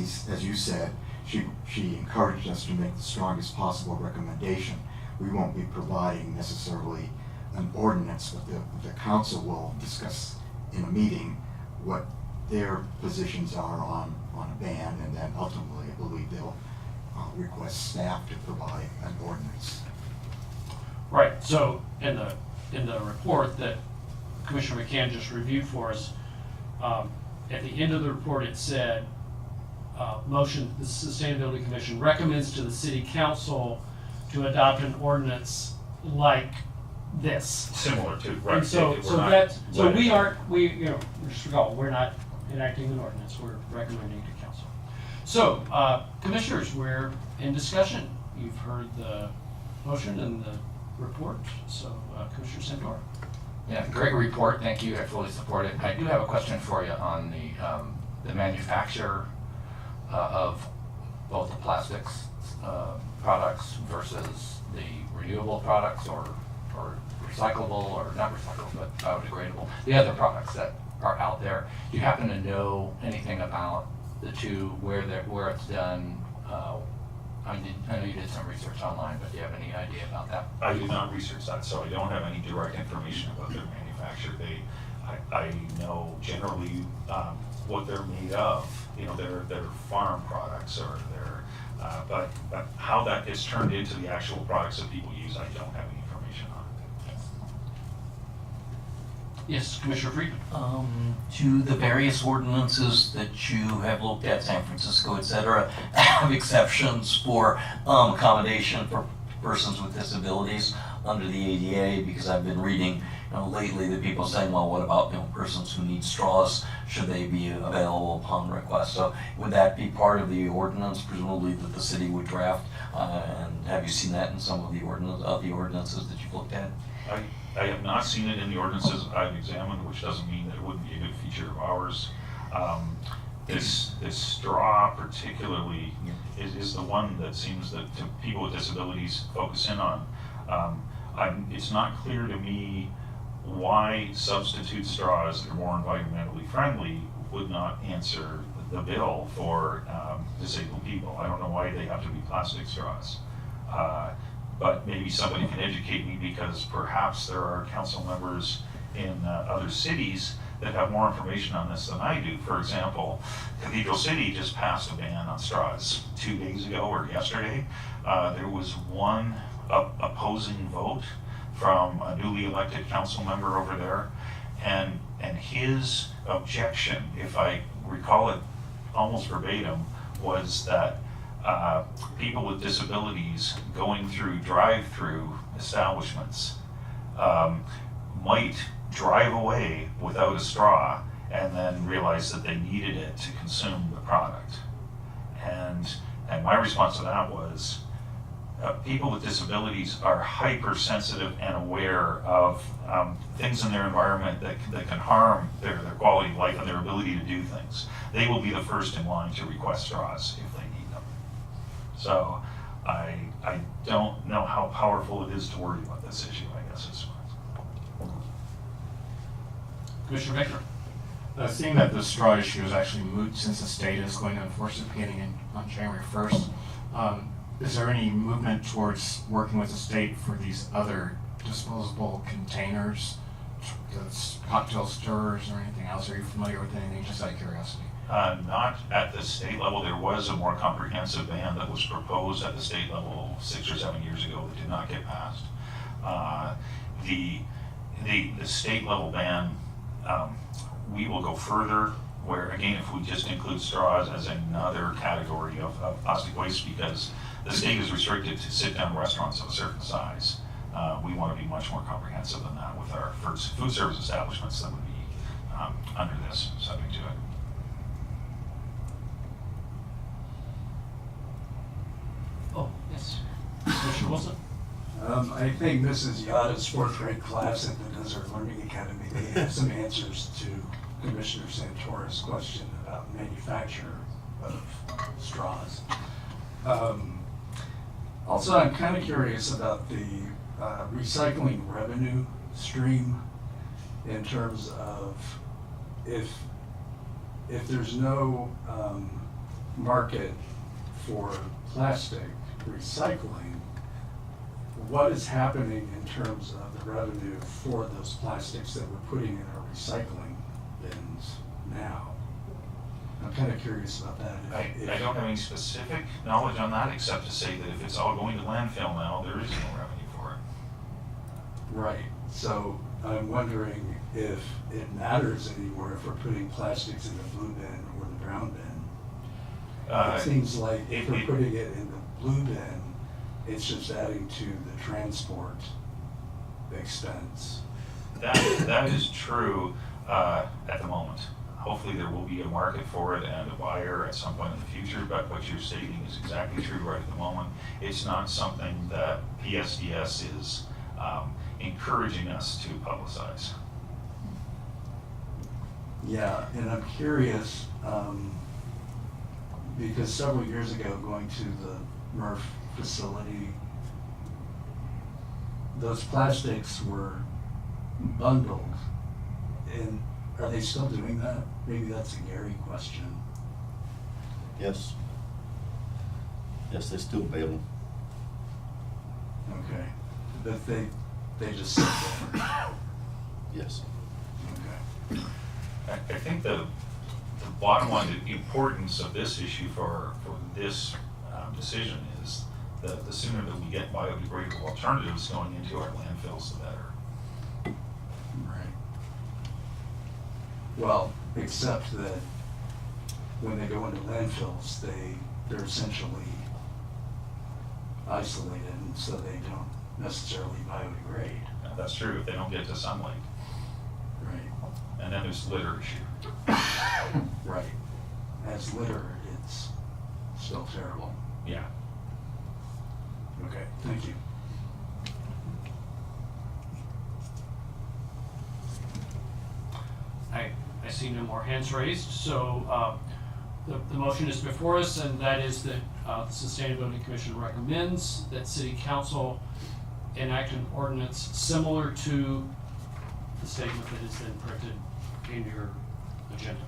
you said, she encouraged us to make the strongest possible recommendation. We won't be providing necessarily an ordinance, but the council will discuss in a meeting what their positions are on a ban, and then ultimately, I believe they'll request staff to provide an ordinance. Right, so in the report that Commissioner McCann just reviewed for us, at the end of the report it said, motion, the Sustainability Commission recommends to the City Council to adopt an ordinance like this. Similar to, right? And so just recall, we're not enacting an ordinance, we're recommending to council. So, commissioners, we're in discussion. You've heard the motion and the report, so Commissioner Santoro. Yeah, great report, thank you, I fully support it. I do have a question for you on the manufacture of both the plastics products versus the renewable products or recyclable, or not recyclable, but biodegradable, the other products that are out there. Do you happen to know anything about the two, where it's done? I know you did some research online, but do you have any idea about that? I did not research that, so I don't have any direct information about their manufacture. I know generally what they're made of. Their farm products or their, but how that gets turned into the actual products that people use, I don't have any information on. Yes, Commissioner Friedman. To the various ordinances that you have looked at, San Francisco, et cetera, have exceptions for accommodation for persons with disabilities under the ADA, because I've been reading lately the people saying, well, what about, persons who need straws? Should they be available upon request? So would that be part of the ordinance, presumably, that the city would draft? And have you seen that in some of the ordinances that you've looked at? I have not seen it in the ordinances I've examined, which doesn't mean that it wouldn't be a good feature of ours. This straw particularly is the one that seems that to people with disabilities focus in on. It's not clear to me why substitute straws that are more environmentally friendly would not answer the bill for disabled people. I don't know why they have to be plastic straws. But maybe somebody can educate me, because perhaps there are council members in other cities that have more information on this than I do. For example, Cathedral City just passed a ban on straws 2 days ago or yesterday. There was one opposing vote from a newly elected council member over there, and his objection, if I recall it almost verbatim, was that people with disabilities going through drive-through establishments might drive away without a straw and then realize that they needed it to consume the product. And my response to that was, people with disabilities are hypersensitive and aware of things in their environment that can harm their quality of life and their ability to do things. They will be the first in line to request straws if they need them. So I don't know how powerful it is to worry about this issue, I guess is. Commissioner Baker. Seeing that the straw issue is actually moot since the state is going to enforce it beginning on January 1st, is there any movement towards working with the state for these other disposable containers, cocktail stirrers or anything else? Are you familiar with anything, just out of curiosity? Not at the state level. There was a more comprehensive ban that was proposed at the state level 6 or 7 years ago that did not get passed. The state level ban, we will go further, where again, if we just include straws as another category of plastic waste, because the state is restricted to sit-down restaurants of a certain size. We want to be much more comprehensive than that with our food service establishments that would be under this, subject to it. Oh, yes. Commissioner Wilson? I think Mrs. Yada's fourth grade class at the Desert Learning Academy, they have some answers to Commissioner Santora's question about manufacture of straws. Also, I'm kind of curious about the recycling revenue stream, in terms of if there's no market for plastic recycling, what is happening in terms of the revenue for those plastics that we're putting in our recycling bins now? I'm kind of curious about that. I don't have any specific knowledge on that, except to say that if it's all going to landfill now, there is no revenue for it. Right. So I'm wondering if it matters anymore if we're putting plastics in the blue bin or the brown bin. It seems like if we're putting it in the blue bin, it's just adding to the transport expense. That is true at the moment. Hopefully there will be a market for it and a buyer at some point in the future, but what you're stating is exactly true right at the moment. It's not something that PSDS is encouraging us to publicize. Yeah, and I'm curious, because several years ago, going to the MRF facility, those plastics were bundled. And are they still doing that? Maybe that's a Gary question. Yes. Yes, they still bail them. Okay. But they just sit there. Yes. Okay. I think the bottom line, the importance of this issue for this decision is that the sooner that we get biodegradable alternatives going into our landfills, the better. Right. Well, except that when they go into landfills, they're essentially isolated, and so they don't necessarily biodegrade. Yeah. that's true, if they don't get to sunlight. Right. And then there's litter issue. Right. As litter, it's still terrible. Yeah. Okay, thank you. I see no more hands raised, so the motion is before us, and that is that the Sustainability Commission recommends that City Council enact an ordinance similar to the statement that is then printed in your agenda.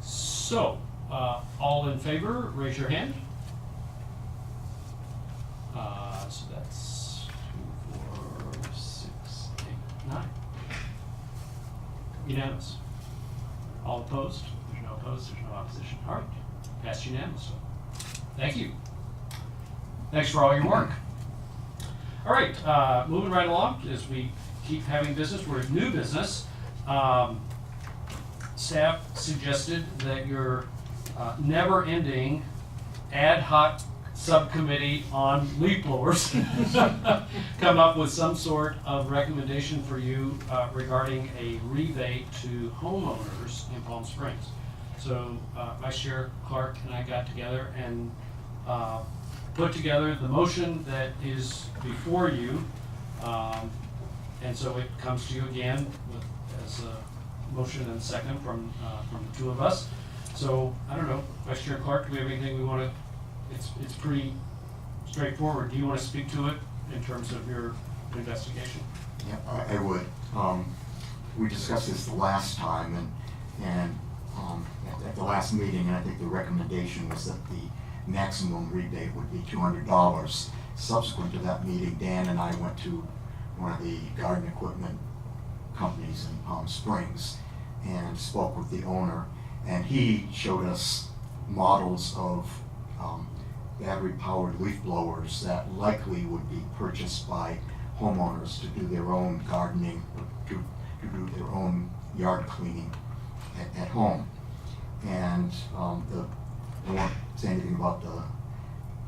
So, all in favor, raise your hand. So that's 2, 4, 6, 8, 9. Unanimous. All opposed? There's no opposed, there's no opposition. All right, passed unanimously. Thank you. Thanks for all your work. All right, moving right along as we keep having business, we're at new business. Staff suggested that your never-ending ad hoc subcommittee on leaf blowers come up with some sort of recommendation for you regarding a rebate to homeowners in Palm Springs. So Vice Chair Clark and I got together and put together the motion that is before you. And so it comes to you again with, as a motion and second from the two of us. So I don't know, Vice Chair Clark, do we have anything we want to? It's pretty straightforward. Do you want to speak to it in terms of your investigation? Yeah, I would. We discussed this the last time, and at the last meeting, and I think the recommendation was that the maximum rebate would be $200. Subsequent to that meeting, Dan and I went to one of the garden equipment companies in Palm Springs and spoke with the owner, and he showed us models of battery-powered leaf blowers that likely would be purchased by homeowners to do their own gardening, to do their own yard cleaning at home. And I won't say anything about the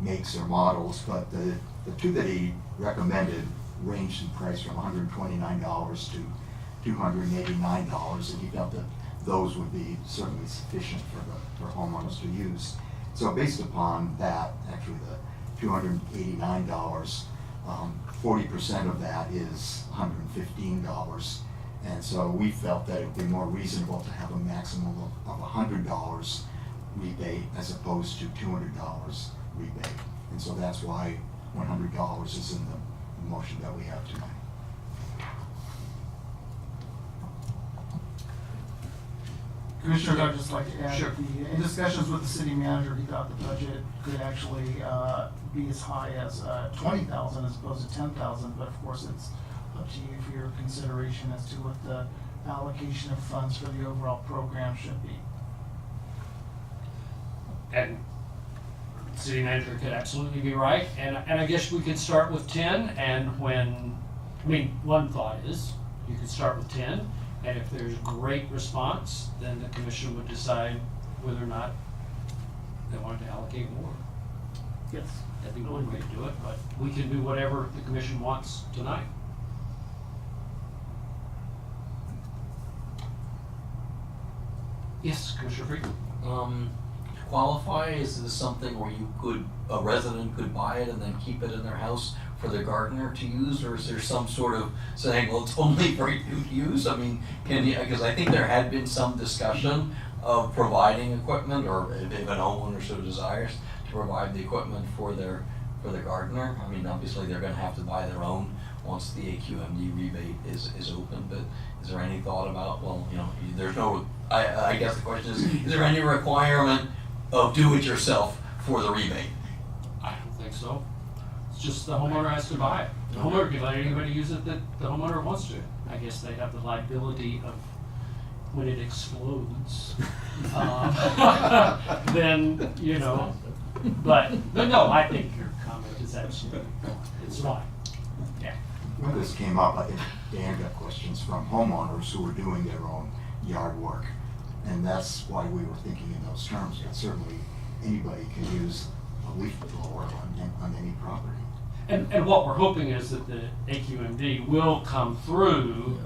makes or models, but the two that he recommended ranged in price from $129 to $289, and he felt that those would be certainly sufficient for homeowners to use. So based upon that, actually the $289, 40% of that is $115. And so we felt that it would be more reasonable to have a maximum of $100 rebate as opposed to $200 rebate. And so that's why $100 is in the motion that we have tonight. Commissioner, I'd just like to add, Sure. that in discussions with the city manager, he thought the budget could actually be as high as $20,000 as opposed to $10,000, but of course it's up to you for your consideration as to what the allocation of funds for the overall program should be. And city manager could absolutely be right, and I guess we could start with 10, and one thought is, you could start with 10, and if there's great response, then the commission would decide whether or not they wanted to allocate more. Yes. That'd be one way to do it, but we can do whatever the commission wants tonight. Yes, Commissioner Friedman. To qualify, is this something where a resident could buy it and then keep it in their house for their gardener to use, or is there some sort of saying, well, it's only for you to use? I mean, because I think there had been some discussion of providing equipment, or if an homeowner so desires, to provide the equipment for the gardener. I mean, obviously they're gonna have to buy their own once the AQMD rebate is open, but is there any thought about, well, there's no, I guess the question is there any requirement of do-it-yourself for the rebate? I don't think so. It's just the homeowner has to buy it. The homeowner can let anybody use it that the homeowner wants to. I guess they have the liability of when it explodes. Then, but no, I think your comment is absolutely, it's fine. Yeah. When this came up, I think Dan got questions from homeowners who were doing their own yard work. And that's why we were thinking in those terms, but certainly anybody can use a leaf blower on any property. And what we're hoping is that the AQMD will come through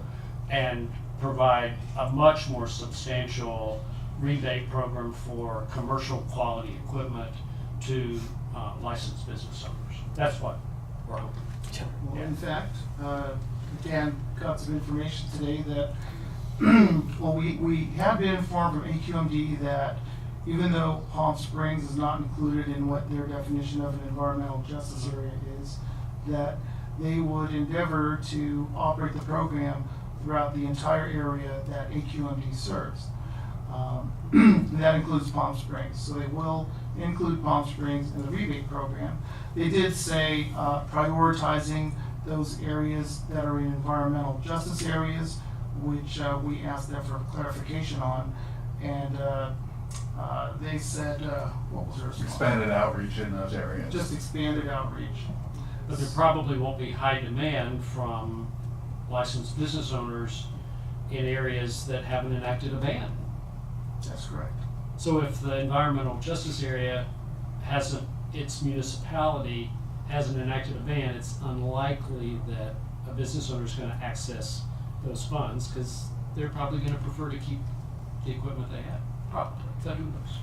and provide a much more substantial rebate program for commercial quality equipment to licensed business owners. That's what we're hoping. Well, in fact, Dan got some information today that, well, we have been informed from AQMD that even though Palm Springs is not included in what their definition of an environmental justice area is, that they would endeavor to operate the program throughout the entire area that AQMD serves. That includes Palm Springs, so they will include Palm Springs in the rebate program. They did say prioritizing those areas that are in environmental justice areas, which we asked them for clarification on, and they said, what was their response? Expanded outreach in those areas. Just expanded outreach. But there probably won't be high demand from licensed business owners in areas that haven't enacted a ban. That's correct. So if the environmental justice area hasn't, its municipality hasn't enacted a ban, it's unlikely that a business owner is going to access those funds because they're probably going to prefer to keep the equipment they have. Probably. But who knows?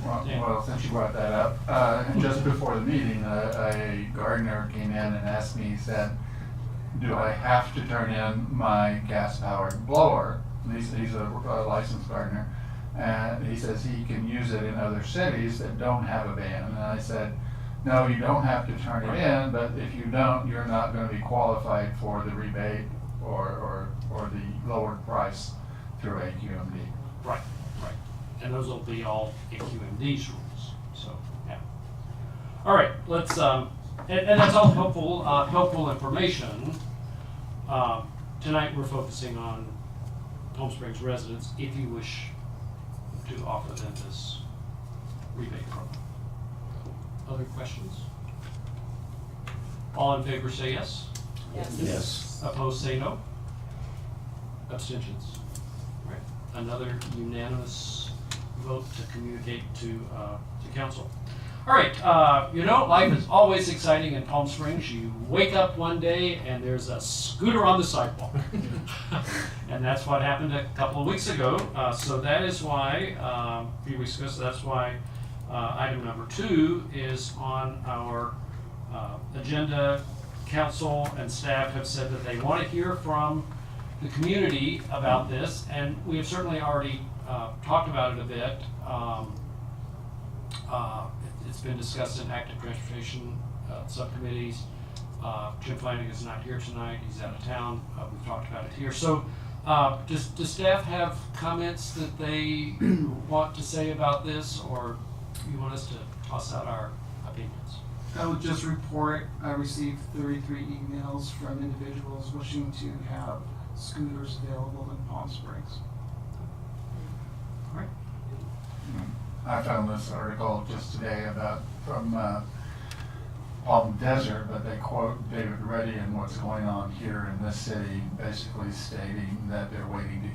Well, since you brought that up, just before the meeting, a gardener came in and asked me, he said, do I have to turn in my gas-powered blower? And he's a licensed gardener. And he says he can use it in other cities that don't have a ban. And I said, no, you don't have to turn it in, but if you don't, you're not going to be qualified for the rebate or the lowered price through AQMD. Right, right. And those will be all AQMD's rules. So, yeah. All right, let's, and that's all helpful information. Tonight we're focusing on Palm Springs residents, if you wish to offer them this rebate program. Other questions? All in favor say yes. Yes. Opposed say no. Abstentions? All right. Another unanimous vote to communicate to council. All right, you know, life is always exciting in Palm Springs. You wake up one day and there's a scooter on the sidewalk. And that's what happened a couple of weeks ago. So that is why, a few weeks ago, so that's why item number 2 is on our agenda. Council and staff have said that they want to hear from the community about this, and we have certainly already talked about it a bit. It's been discussed in active transportation subcommittees. Jim Flanagan is not here tonight. He's out of town. We've talked about it here. So does staff have comments that they want to say about this, or you want us to toss out our opinions? I would just report I received 33 emails from individuals wishing to have scooters available in Palm Springs. All right. I found this article just today from Palm Desert, but they quote David Reddy and what's going on here in this city, basically stating that they're waiting to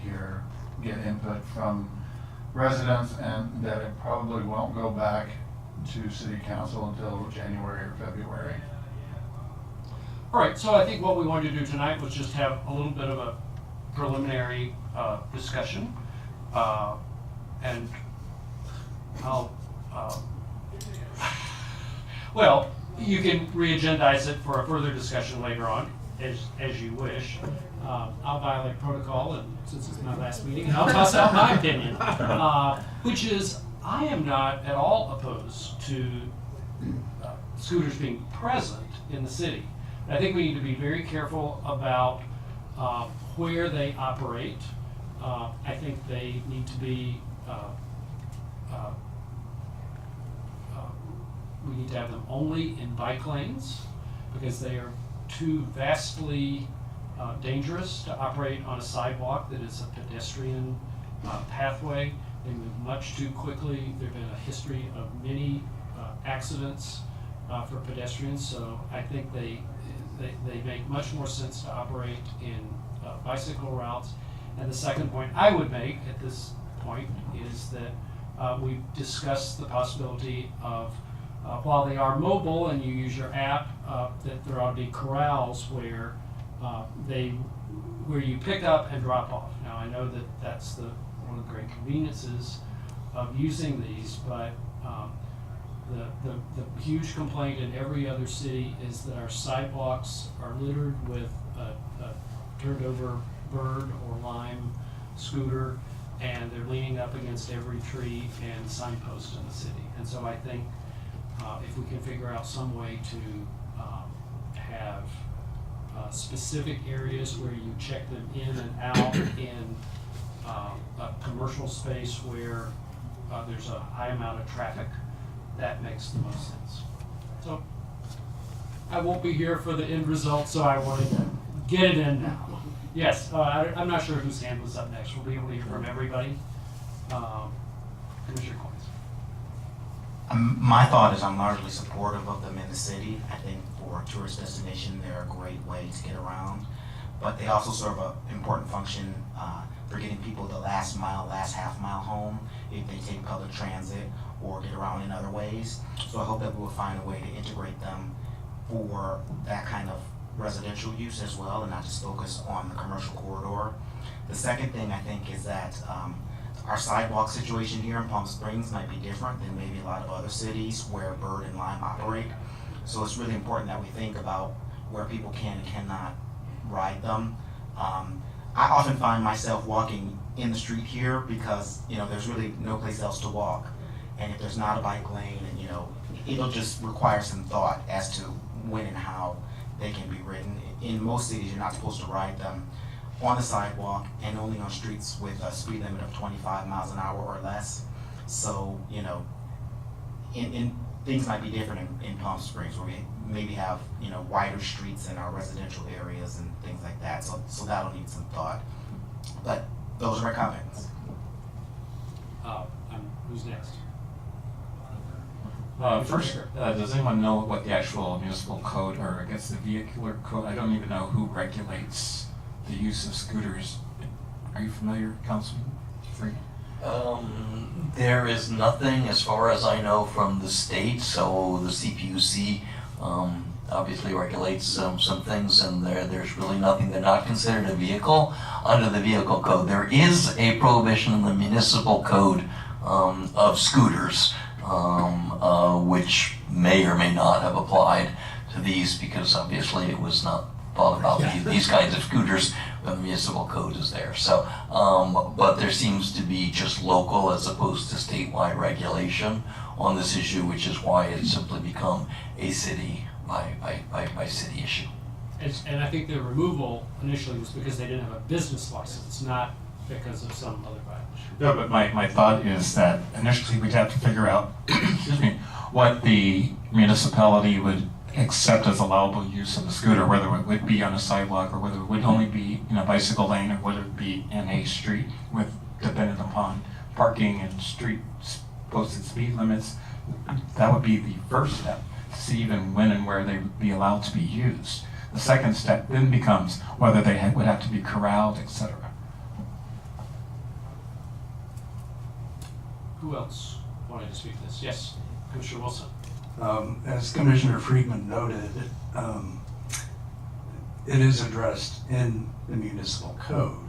get input from residents, and that it probably won't go back to city council until January or February. All right, so I think what we wanted to do tonight was just have a little bit of a preliminary discussion, and I'll, well, you can re-agendize it for a further discussion later on, as you wish. I'll violate protocol, and since it's my last meeting, and I'll toss out my opinion, which is I am not at all opposed to scooters being present in the city. I think we need to be very careful about where they operate. I think they need to be, we need to have them only in bike lanes because they are too vastly dangerous to operate on a sidewalk that is a pedestrian pathway. They move much too quickly. There's been a history of many accidents for pedestrians, so I think they make much more sense to operate in bicycle routes. And the second point I would make at this point is that we've discussed the possibility of while they are mobile and you use your app, that there ought to be corrals where where you pick up and drop off. Now, I know that that's one of the great conveniences of using these, but the huge complaint in every other city is that our sidewalks are littered with a turned over bird or lime scooter, and they're leaning up against every tree and signpost in the city. And so I think if we can figure out some way to have specific areas where you check them in and out in a commercial space where there's a high amount of traffic, that makes the most sense. So I won't be here for the end result, so I wanted to get it in now. Yes, I'm not sure whose hand was up next. We'll be able to hear from everybody. Commissioner Coins. My thought is I'm largely supportive of them in the city. I think for a tourist destination, they're a great way to get around. But they also serve an important function for getting people the last mile, last half mile home if they take public transit or get around in other ways. So I hope that we'll find a way to integrate them for that kind of residential use as well and not just focus on the commercial corridor. The second thing I think is that our sidewalk situation here in Palm Springs might be different than maybe a lot of other cities where Bird and Lime operate. So it's really important that we think about where people can and cannot ride them. I often find myself walking in the street here because, there's really no place else to walk. And if there's not a bike lane, and it'll just require some thought as to when and how they can be ridden. In most cities, you're not supposed to ride them on the sidewalk and only on streets with a speed limit of 25 miles an hour or less. So, things might be different in Palm Springs where we maybe have, wider streets in our residential areas and things like that. So that'll need some thought. But those are my comments. Who's next? First, does anyone know what the actual municipal code, or I guess the vehicular code, I don't even know who regulates the use of scooters. Are you familiar, Councilman Freeman? There is nothing, as far as I know, from the state. So the CPUC obviously regulates some things, and there's really nothing. They're not considered a vehicle under the vehicle code. There is a prohibition in the municipal code of scooters, which may or may not have applied to these, because obviously it was not thought about these kinds of scooters when the municipal code is there. So, but there seems to be just local as opposed to statewide regulation on this issue, which is why it's simply become a city by city issue. And I think the removal initially was because they didn't have a business license, not because of some other violation. No, but my thought is that initially we'd have to figure out, excuse me, what the municipality would accept as allowable use of a scooter, whether it would be on a sidewalk or whether it would only be in a bicycle lane or whether it be in a street with, dependent upon parking and street posted speed limits. That would be the first step to see even when and where they would be allowed to be used. The second step then becomes whether they would have to be corralled, etc. Who else wanted to speak to this? Yes, Commissioner Wilson. As Commissioner Friedman noted, it is addressed in the municipal code,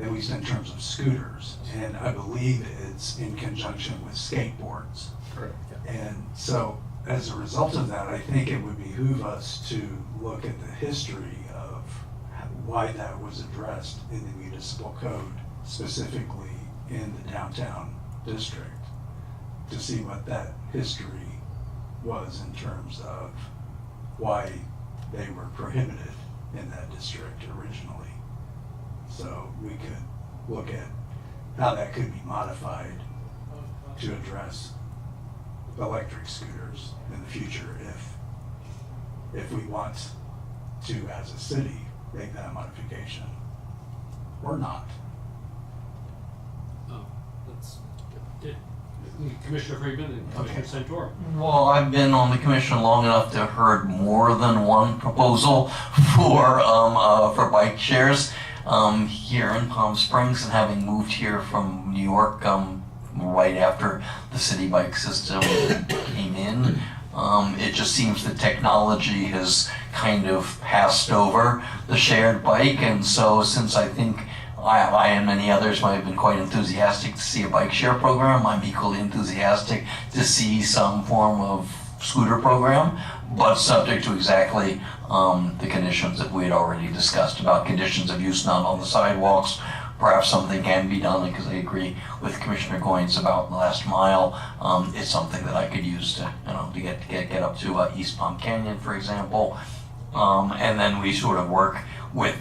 at least in terms of scooters, and I believe it's in conjunction with skateboards. Correct. And so, as a result of that, I think it would behoove us to look at the history of why that was addressed in the municipal code, specifically in the downtown district, to see what that history was in terms of why they were prohibited in that district originally. So we could look at how that could be modified to address electric scooters in the future if we want to, as a city, make that modification or not. Oh, that's it. Commissioner Friedman and Commissioner Santorum. Well, I've been on the commission long enough to have heard more than one proposal for bike shares here in Palm Springs, and having moved here from New York right after the city bike system came in. in. It just seems that technology has kind of passed over the shared bike, and so since I think I and many others might have been quite enthusiastic to see a bike share program, I'm equally enthusiastic to see some form of scooter program, but subject to exactly the conditions that we had already discussed about conditions of use not on the sidewalks. Perhaps something can be done, because I agree with Commissioner Goins about the last mile. It's something that I could use to, to get up to East Palm Canyon, for example. And then we sort of work with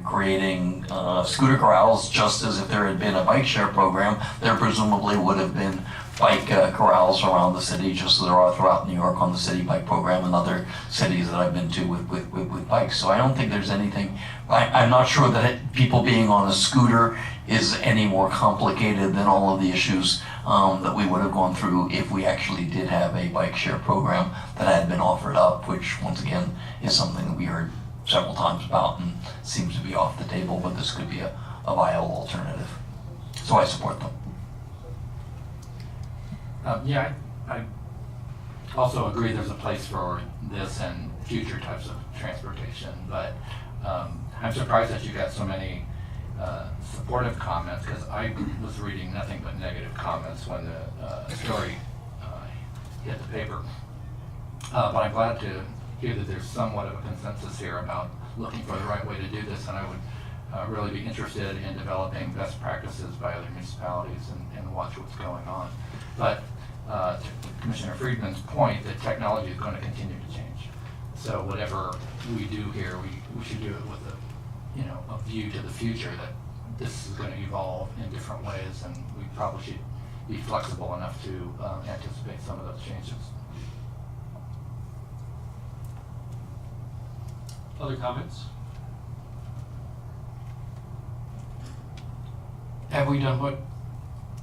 creating scooter corrals, just as if there had been a bike share program, there presumably would have been bike corrals around the city, just as there are throughout New York on the city bike program and other cities that I've been to with bikes. So I don't think there's anything, I'm not sure that people being on a scooter is any more complicated than all of the issues that we would have gone through if we actually did have a bike share program that had been offered up, which once again is something that we heard several times about and seems to be off the table, but this could be a viable alternative. So I support them. Yeah, I also agree there's a place for this and future types of transportation, but I'm surprised that you got so many supportive comments, because I was reading nothing but negative comments when the story hit the paper. But I'm glad to hear that there's somewhat of a consensus here about looking for the right way to do this, and I would really be interested in developing best practices by other municipalities and watch what's going on. But to Commissioner Friedman's point, that technology is going to continue to change. So whatever we do here, we should do it with a view to the future, that this is going to evolve in different ways, and we probably should be flexible enough to anticipate some of those changes. Other comments? Have we done what?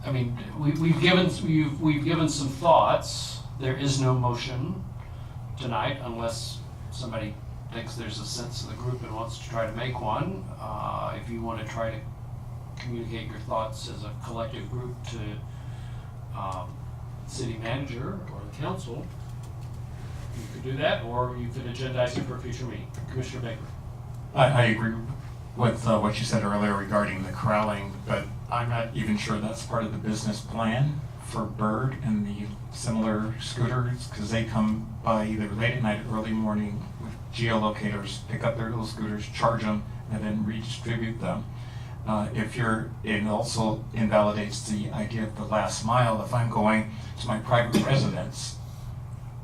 I mean, we've given some thoughts. There is no motion tonight unless somebody thinks there's a sense of the group and wants to try to make one. If you want to try to communicate your thoughts as a collective group to city manager or the council, you could do that, or you could agendize it for a future meeting. Commissioner Baker. I agree with what you said earlier regarding the corralling, but I'm not even sure that's part of the business plan for Bird and the similar scooters, because they come by either late at night or early morning with geolocators, pick up their little scooters, charge them, and then redistribute them. It also invalidates the idea of the last mile. If I'm going to my private residence,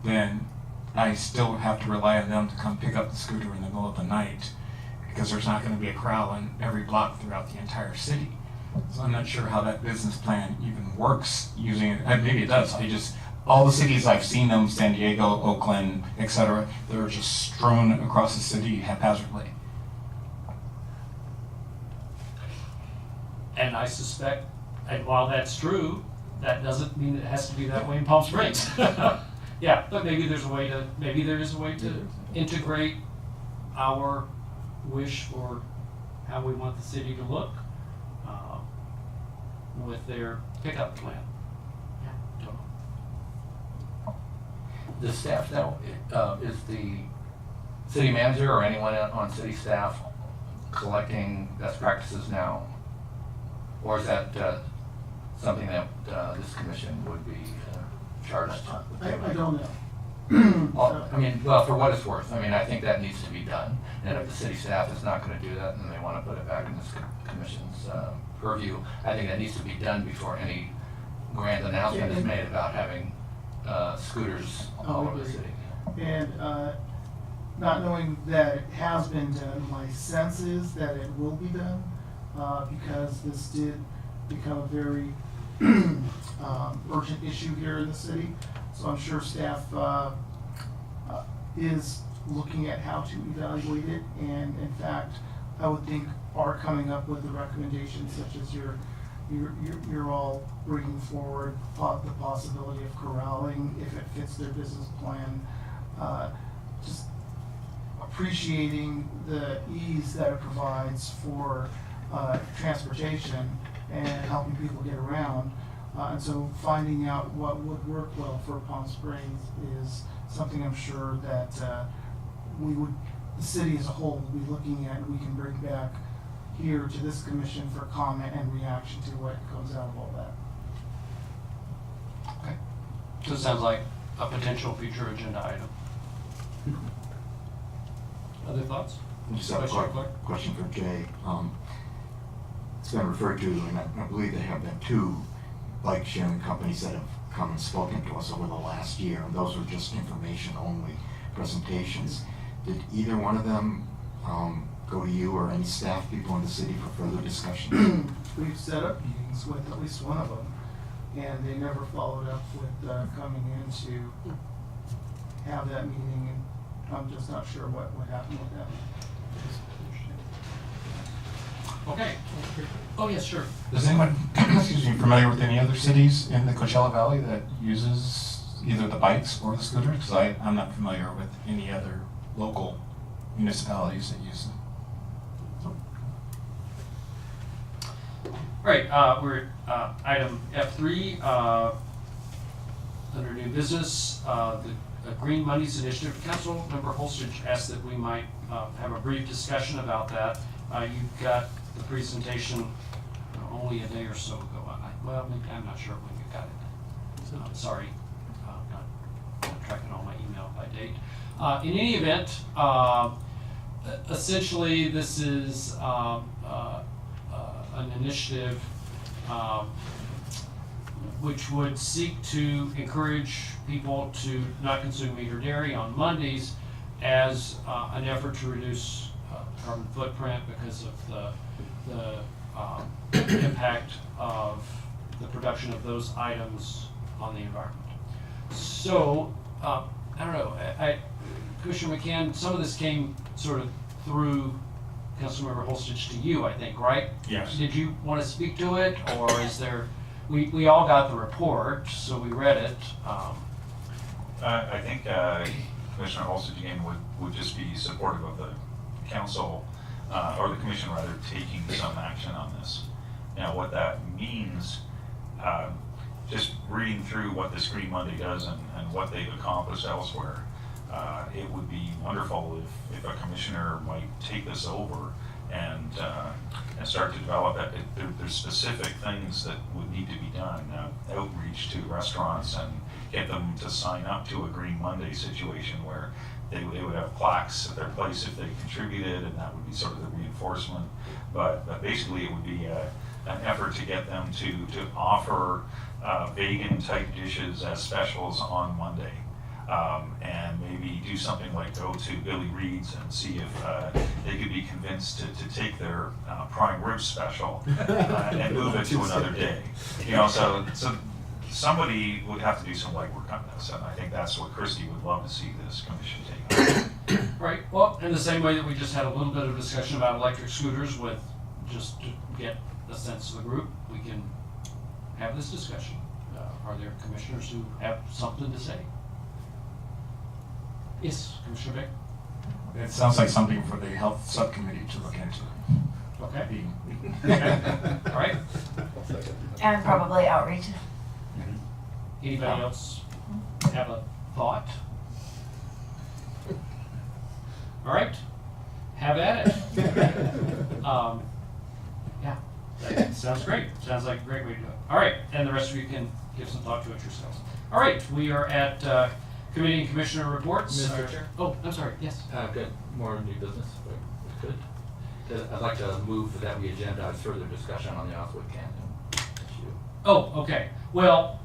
then I still have to rely on them to come pick up the scooter in the middle of the night, because there's not going to be a corral in every block throughout the entire city. So I'm not sure how that business plan even works using it. Maybe it does. All the cities I've seen them, San Diego, Oakland, etc., they're just strewn across the city haphazardly. And I suspect, and while that's true, that doesn't mean it has to be that way in Palm Springs. Yeah, but maybe there is a way to integrate our wish for how we want the city to look with their pickup plan. Yeah, don't know. The staff now, is the city manager or anyone on city staff collecting best practices now? Or is that something that this commission would be charged? I don't know. Well, I mean, well, for what it's worth, I mean, I think that needs to be done. And if the city staff is not going to do that, and they want to put it back in this commission's purview, I think that needs to be done before any grand announcement is made about having scooters all over the city. And not knowing that it has been done, my sense is that it will be done, because this did become a very urgent issue here in the city. So I'm sure staff is looking at how to evaluate it, and in fact, I would think are coming up with the recommendations such as you're all bringing forward the possibility of corralling if it fits their business plan. Just appreciating the ease that it provides for transportation and helping people get around. And so finding out what would work well for Palm Springs is something I'm sure that the city as a whole will be looking at, and we can bring back here to this commission for comment and reaction to what comes out of all that. Okay. So it sounds like a potential future agenda item. Other thoughts? I just have a Vice Chair Clark? question for Jay. It's been referred to, and I believe there have been 2 bike sharing companies that have come and spoken to us over the last year, and those were just information-only presentations. Did either one of them go to you or any staff people in the city for further discussion? We've set up meetings with at least one of them, and they never followed up with coming in to have that meeting, and I'm just not sure what happened with that. Okay. Oh, yes, sure. Is anyone, excuse me, familiar with any other cities in the Coachella Valley that uses either the bikes or the scooters? Because I'm not familiar with any other local municipalities that use them. All right, we're at item F3, under new business, the Green Monies Initiative. Council Member Holstridge asked that we might have a brief discussion about that. You've got the presentation only a day or so ago. Well, maybe, I'm not sure when you got it. Sorry, not tracking all my email by date. In any event, essentially this is an initiative which would seek to encourage people to not consume meat or dairy on Mondays as an effort to reduce carbon footprint because of the impact of the production of those items on the environment. So, I don't know, Commissioner McCann, some of this came sort of through Councilmember Holstridge to you, I think, right? Yes. Did you want to speak to it, or is there, we all got the report, so we read it. I think Commissioner Holstridge again would just be supportive of the council, or the commission rather, taking some action on this. Now what that means, just reading through what this Green Monday does and what they've accomplished elsewhere, it would be wonderful if a commissioner might take this over and start to develop it. There's specific things that would need to be done, outreach to restaurants and get them to sign up to a Green Monday situation where they would have plaques at their place if they contributed, and that would be sort of the reinforcement. But basically it would be an effort to get them to offer vegan type dishes as specials on Monday. And maybe do something like go to Billy Reed's and see if they could be convinced to take their prime rib special and move it to another day. You know, so somebody would have to do some legwork on this, and I think that's what Christie would love to see this commission take on. Right, well, in the same way that we just had a little bit of discussion about electric scooters with, just to get a sense of the group, we can have this discussion. Are there commissioners who have something to say? Yes, Commissioner Beck? It sounds like something for the health subcommittee to look into. Okay. Okay. All right. And probably outreach. Anybody else have a thought? All right, have at it. Yeah, that sounds great. Sounds like a great way to do it. All right, and the rest of you can give some thought to it yourselves. All right, we are at committee and commissioner reports. Mr. Chair? Oh, I'm sorry, yes. Good. More new business, if we could. I'd like to move that we agendize further discussion on the Oswego Canyon issue. Oh, okay. Well,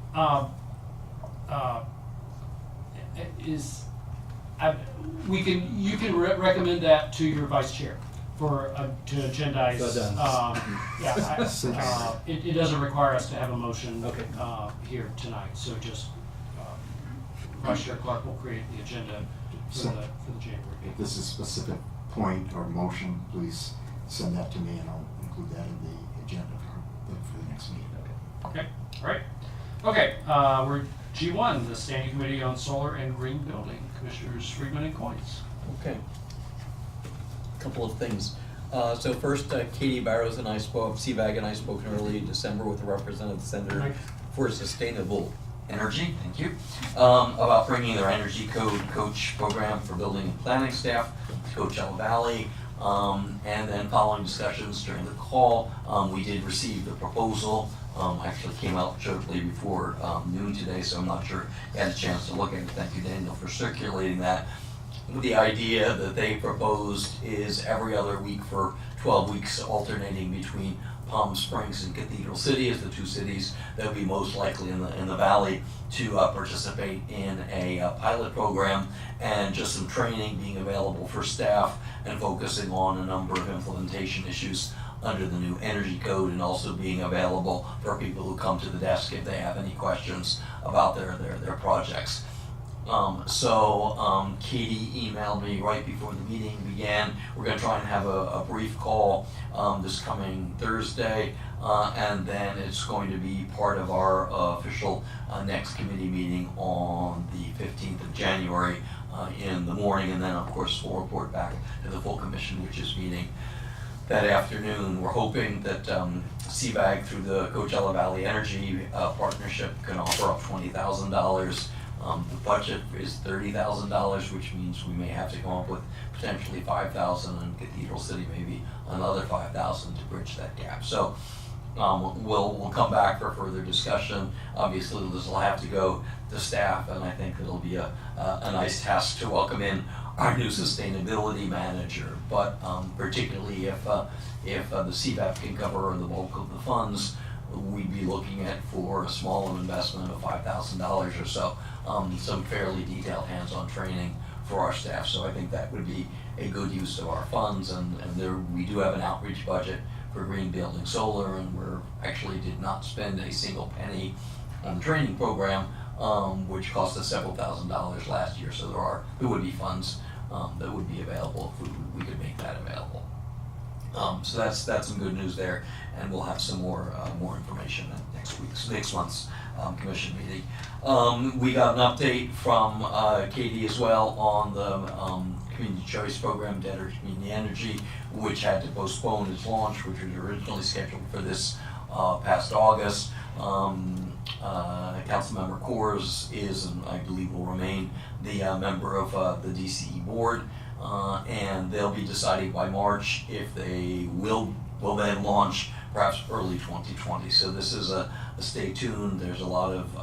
you can recommend that to your vice chair for to agendize. So done. Yeah, it doesn't require us to have a motion Okay. Here tonight. So just Vice Chair Clark will create the agenda for the January meeting. If this is a specific point or motion, please send that to me and I'll include that in the agenda for the next meeting. Okay, all right. Okay, we're G1, the Standing Committee on Solar and Green Building. Commissioners Friedman and Coynes. Okay. Couple of things. So first, Katie Barrows and I spoke, CVAG and I spoke in early December with a representative senator for Sustainable Energy, thank you, about bringing their Energy Code Coach program for building and planning staff to Coachella Valley. And then following discussions during the call, we did receive the proposal. Actually came out shortly before noon today, so I'm not sure you had a chance to look at it. Thank you, Daniel, for circulating that. The idea that they proposed is every other week for 12 weeks, alternating between Palm Springs and Cathedral City as the two cities that would be most likely in the valley to participate in a pilot program, and just some training being available for staff and focusing on a number of implementation issues under the new energy code, and also being available for people who come to the desk if they have any questions about their projects. Katie emailed me right before the meeting began. We're going to try and have a brief call this coming Thursday, and then it's going to be part of our official next committee meeting on the 15th of January in the morning, and then of course we'll report back to the full commission, which is meeting that afternoon. We're hoping that CVAG, through the Coachella Valley Energy Partnership, can offer up $20,000. The budget is $30,000, which means we may have to come up with potentially $5,000, and Cathedral City maybe another $5,000 to bridge that gap. So we'll come back for further discussion. Obviously, this will have to go to staff, and I think it'll be a nice task to welcome in our new sustainability manager. But particularly if the CVAP can cover the bulk of the funds, we'd be looking at, for a small investment of $5,000 or so, some fairly detailed hands-on training for our staff. So I think that would be a good use of our funds, and we do have an outreach budget for green building solar, and we're actually did not spend a single penny on the training program, which cost us several $1,000s last year. So there would be funds that would be available if we could make that available. So that's some good news there, and we'll have some more information at next month's commission meeting. We got an update from Katie as well on the Community Choice Program, Debtor Community Energy, which had to postpone its launch, which was originally scheduled for this past August. Councilmember Coors is, and I believe will remain, the member of the DCE board. And they'll be deciding by March if they will then launch perhaps early 2020. So this is a stay tuned. There's a lot of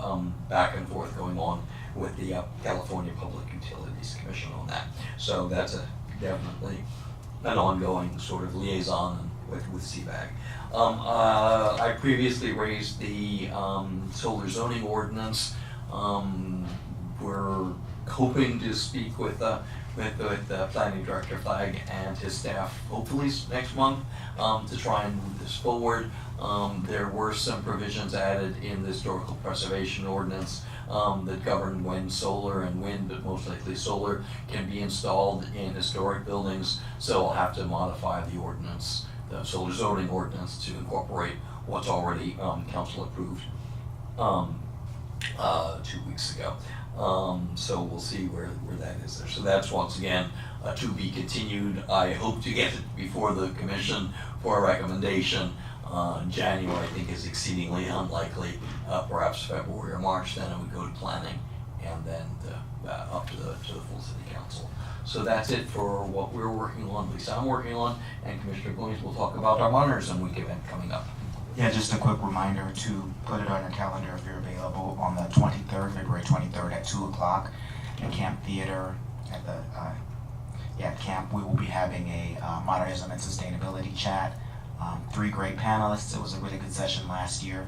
back and forth going on with the California Public Utilities Commission on that. So that's definitely an ongoing sort of liaison with CVAG. I previously raised the solar zoning ordinance. We're hoping to speak with Planning Director Flagg and his staff, hopefully next month, to try and move this forward. There were some provisions added in the historical preservation ordinance that govern when solar and wind, but most likely solar, can be installed in historic buildings. So I'll have to modify the ordinance, the solar zoning ordinance, to incorporate what's already council approved 2 weeks ago. So we'll see where that is there. So that's once again to be continued. I hope to get it before the commission for a recommendation. January, I think, is exceedingly unlikely. Perhaps February or March, then it would go to planning, and then up to the full city council. So that's it for what we're working on, at least I'm working on, and Commissioner Goins will talk about our Monitors Week event coming up. Yeah, just a quick reminder to put it on your calendar if you're available on the 23rd, February 23rd at 2 o'clock at Camp Theater at the camp. We will be having a modernism and sustainability chat. 3 great panelists. It was a really good session last year,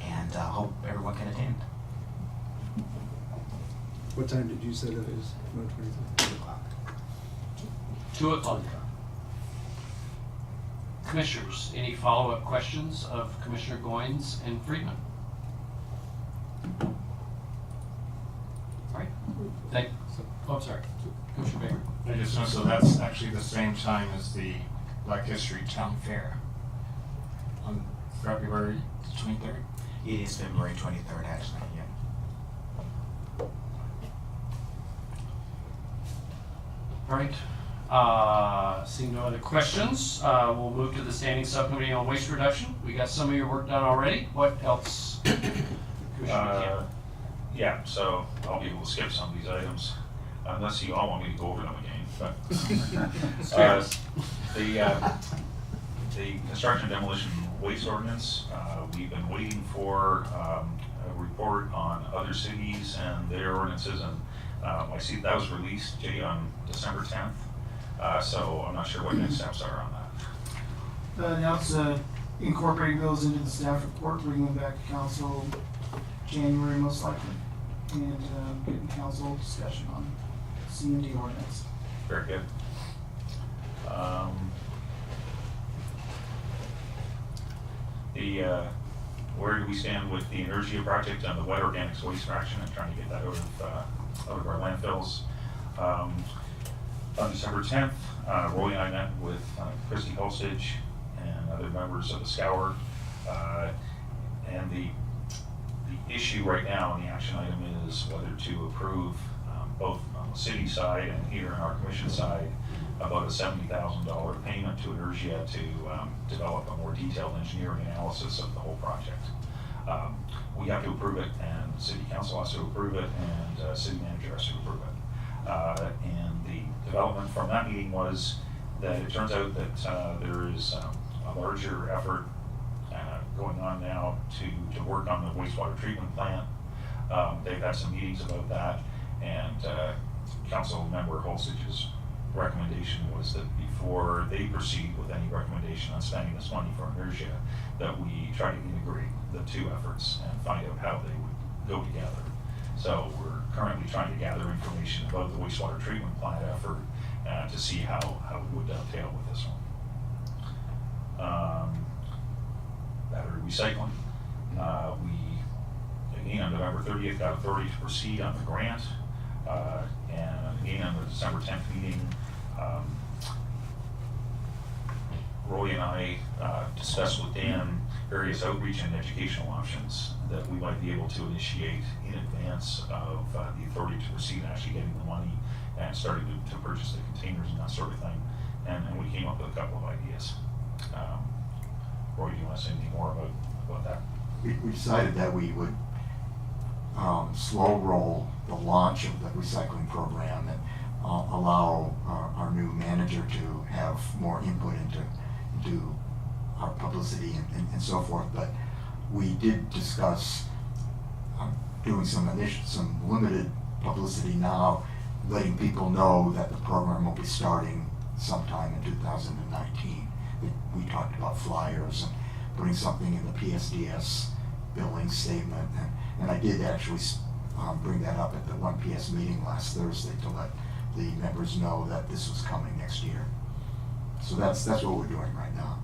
and hope everyone can attend. What time did you say that is? 2 o'clock. 2 o'clock. Commissioners, any follow-up questions of Commissioner Goins and Friedman? All right. I'm sorry. Commissioner Baker. I just know, so that's actually the same time as the Black History Town Fair on February 23rd? It is February 23rd, actually, yeah. All right. Seeing no other questions, we'll move to the Standing Subcommittee on Waste Reduction. We got some of your work done already. What else can. Yeah, so I'll be able to skip some of these items, unless you all want me to go over them again, but. The construction demolition waste ordinance, we've been waiting for a report on other cities and their ordinances, and I see that was released, Jay, on December 10th, so I'm not sure what next steps are on that. Now it's incorporating those into the staff report, bringing them back to council January most likely, and getting council discussion on C&D ordinance. Very good. Where do we stand with the Energia project on the wet organics waste fraction and trying to get that out of our landfills? On December 10th, Roy and I met with Christy Holstage and other members of the Scour, and the issue right now in the action item is whether to approve both on the city side and here in our commission side about a $70,000 payment to Energia to develop a more detailed engineering analysis of the whole project. We have to approve it, and the city council has to approve it, and city manager has to approve it. And the development from that meeting was that it turns out that there is a larger effort going on now to work on the wastewater treatment plant. They've had some meetings about that, and council member Holstage's recommendation was that before they proceed with any recommendation on spending this money for Energia, that we try to integrate the two efforts and find out how they would go together. So we're currently trying to gather information about the wastewater treatment plant effort to see how we would dovetail with this one. Battery recycling. We, again, on November 30th, got authority to proceed on the grant. And again, on the December 10th meeting, Roy and I discussed with Dan various outreach and educational options that we might be able to initiate in advance of the authority to proceed and actually getting the money and starting to purchase the containers and that sort of thing. And we came up with a couple of ideas. Roy, do you want to say anything more about that? We decided that we would slow roll the launch of the recycling program and allow our new manager to have more input into our publicity and so forth. But we did discuss doing some limited publicity now, letting people know that the program will be starting sometime in 2019. We talked about flyers and putting something in the PSDS billing statement, and I did actually bring that up at the 1PS meeting last Thursday to let the members know that this was coming next year. So that's what we're doing right now.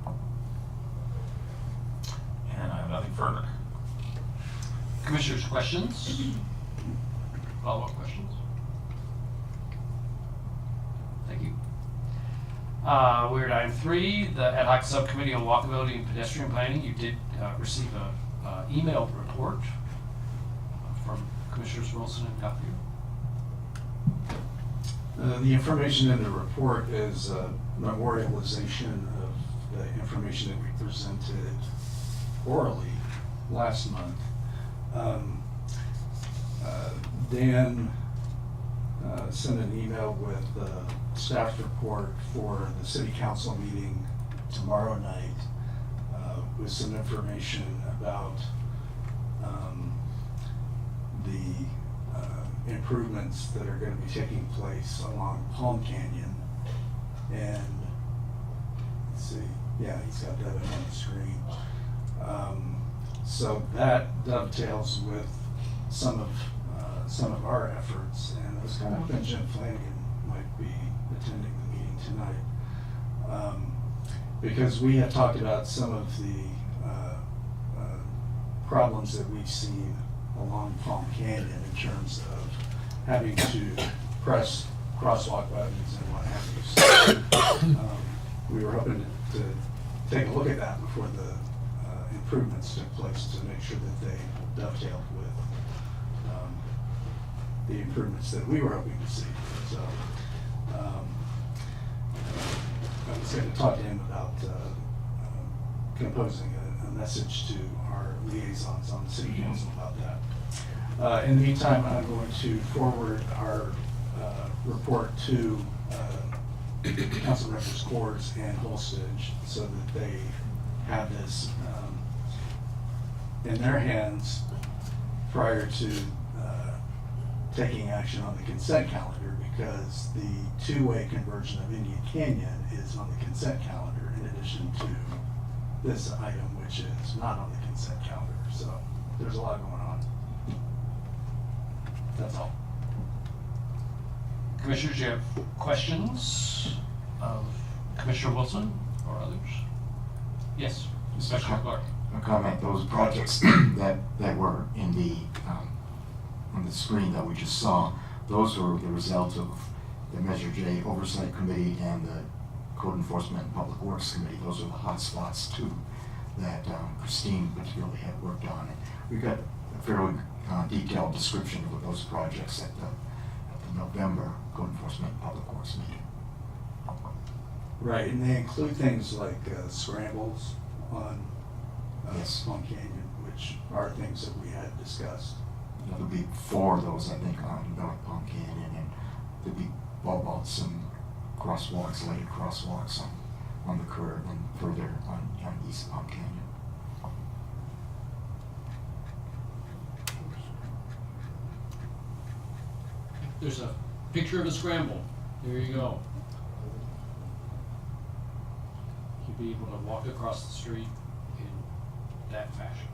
And I have nothing further. Commissioners, questions? Follow-up questions? Thank you. We're at item 3, the ad hoc subcommittee on walkability and pedestrian planning. You did receive an email report from Commissioners Wilson and Gothier. The information in the report is a memorialization of the information that we presented orally last month. Dan sent an email with the staff report for the city council meeting tomorrow night with some information about the improvements that are going to be taking place along Palm Canyon. And let's see, yeah, he's got that on the screen. So that dovetails with some of our efforts, and I was kind of hoping Jim Flanagan might be attending the meeting tonight, because we have talked about some of the problems that we've seen along Palm Canyon in terms of having to press crosswalk buttons and what have you. So, we were hoping to take a look at that before the improvements took place to make sure that they dovetailed with the improvements that we were hoping to see. So I was going to talk to him about composing a message to our liaisons on the city council about that. In the meantime, I'm going to forward our report to Council Members Cordes and Holstage so that they have this in their hands prior to taking action on the consent calendar, because the two-way conversion of Indian Canyon is on the consent calendar in addition to this item, which is not on the consent calendar. So there's a lot going on. That's all. Commissioners, you have questions of Commissioner Wilson or others? Yes, Commissioner Clark. A comment, those projects that were in the, on the screen that we just saw, those were the result of the Measure J Oversight Committee and the Code Enforcement and Public Works Committee. Those are the hot spots too that Christine particularly had worked on. And we got a fairly detailed description of those projects at the November Code Enforcement and Public Works meeting. Right, and they include things like scrambles on Yes. Palm Canyon, which are things that we had discussed. There'll be 4 of those, I think, on North Palm Canyon, and there'll be some crosswalks, lighted crosswalks on the curve and further on East Palm Canyon. There's a picture of a scramble. There you go. You'd be able to walk across the street in that fashion.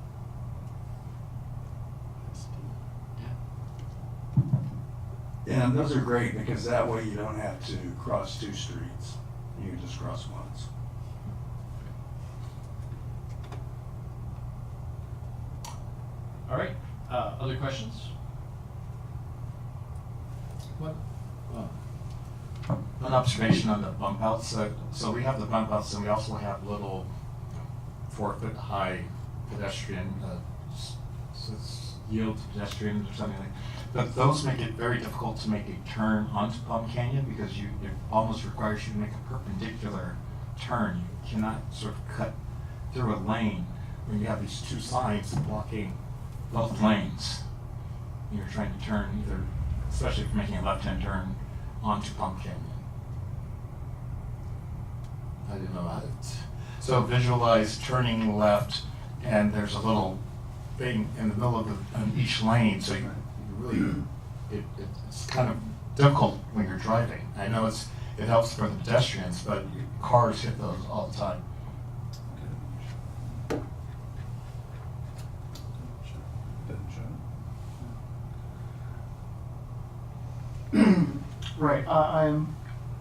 And those are great because that way you don't have to cross 2 streets. You can just cross once. All right, other questions? What, an observation on the bump outs. So we have the bump outs, and we also have little 4-foot high pedestrian, yield pedestrians or something like that. But those make it very difficult to make a turn onto Palm Canyon because it almost requires you to make a perpendicular turn. You cannot sort of cut through a lane when you have these 2 signs blocking both lanes. You're trying to turn either, especially if you're making a left-hand turn onto Palm Canyon. I didn't know about it. So visualize turning left, and there's a little thing in the middle of each lane, so you really, it's kind of difficult when you're driving. I know it helps for the pedestrians, but cars hit those all the time. Right, I'm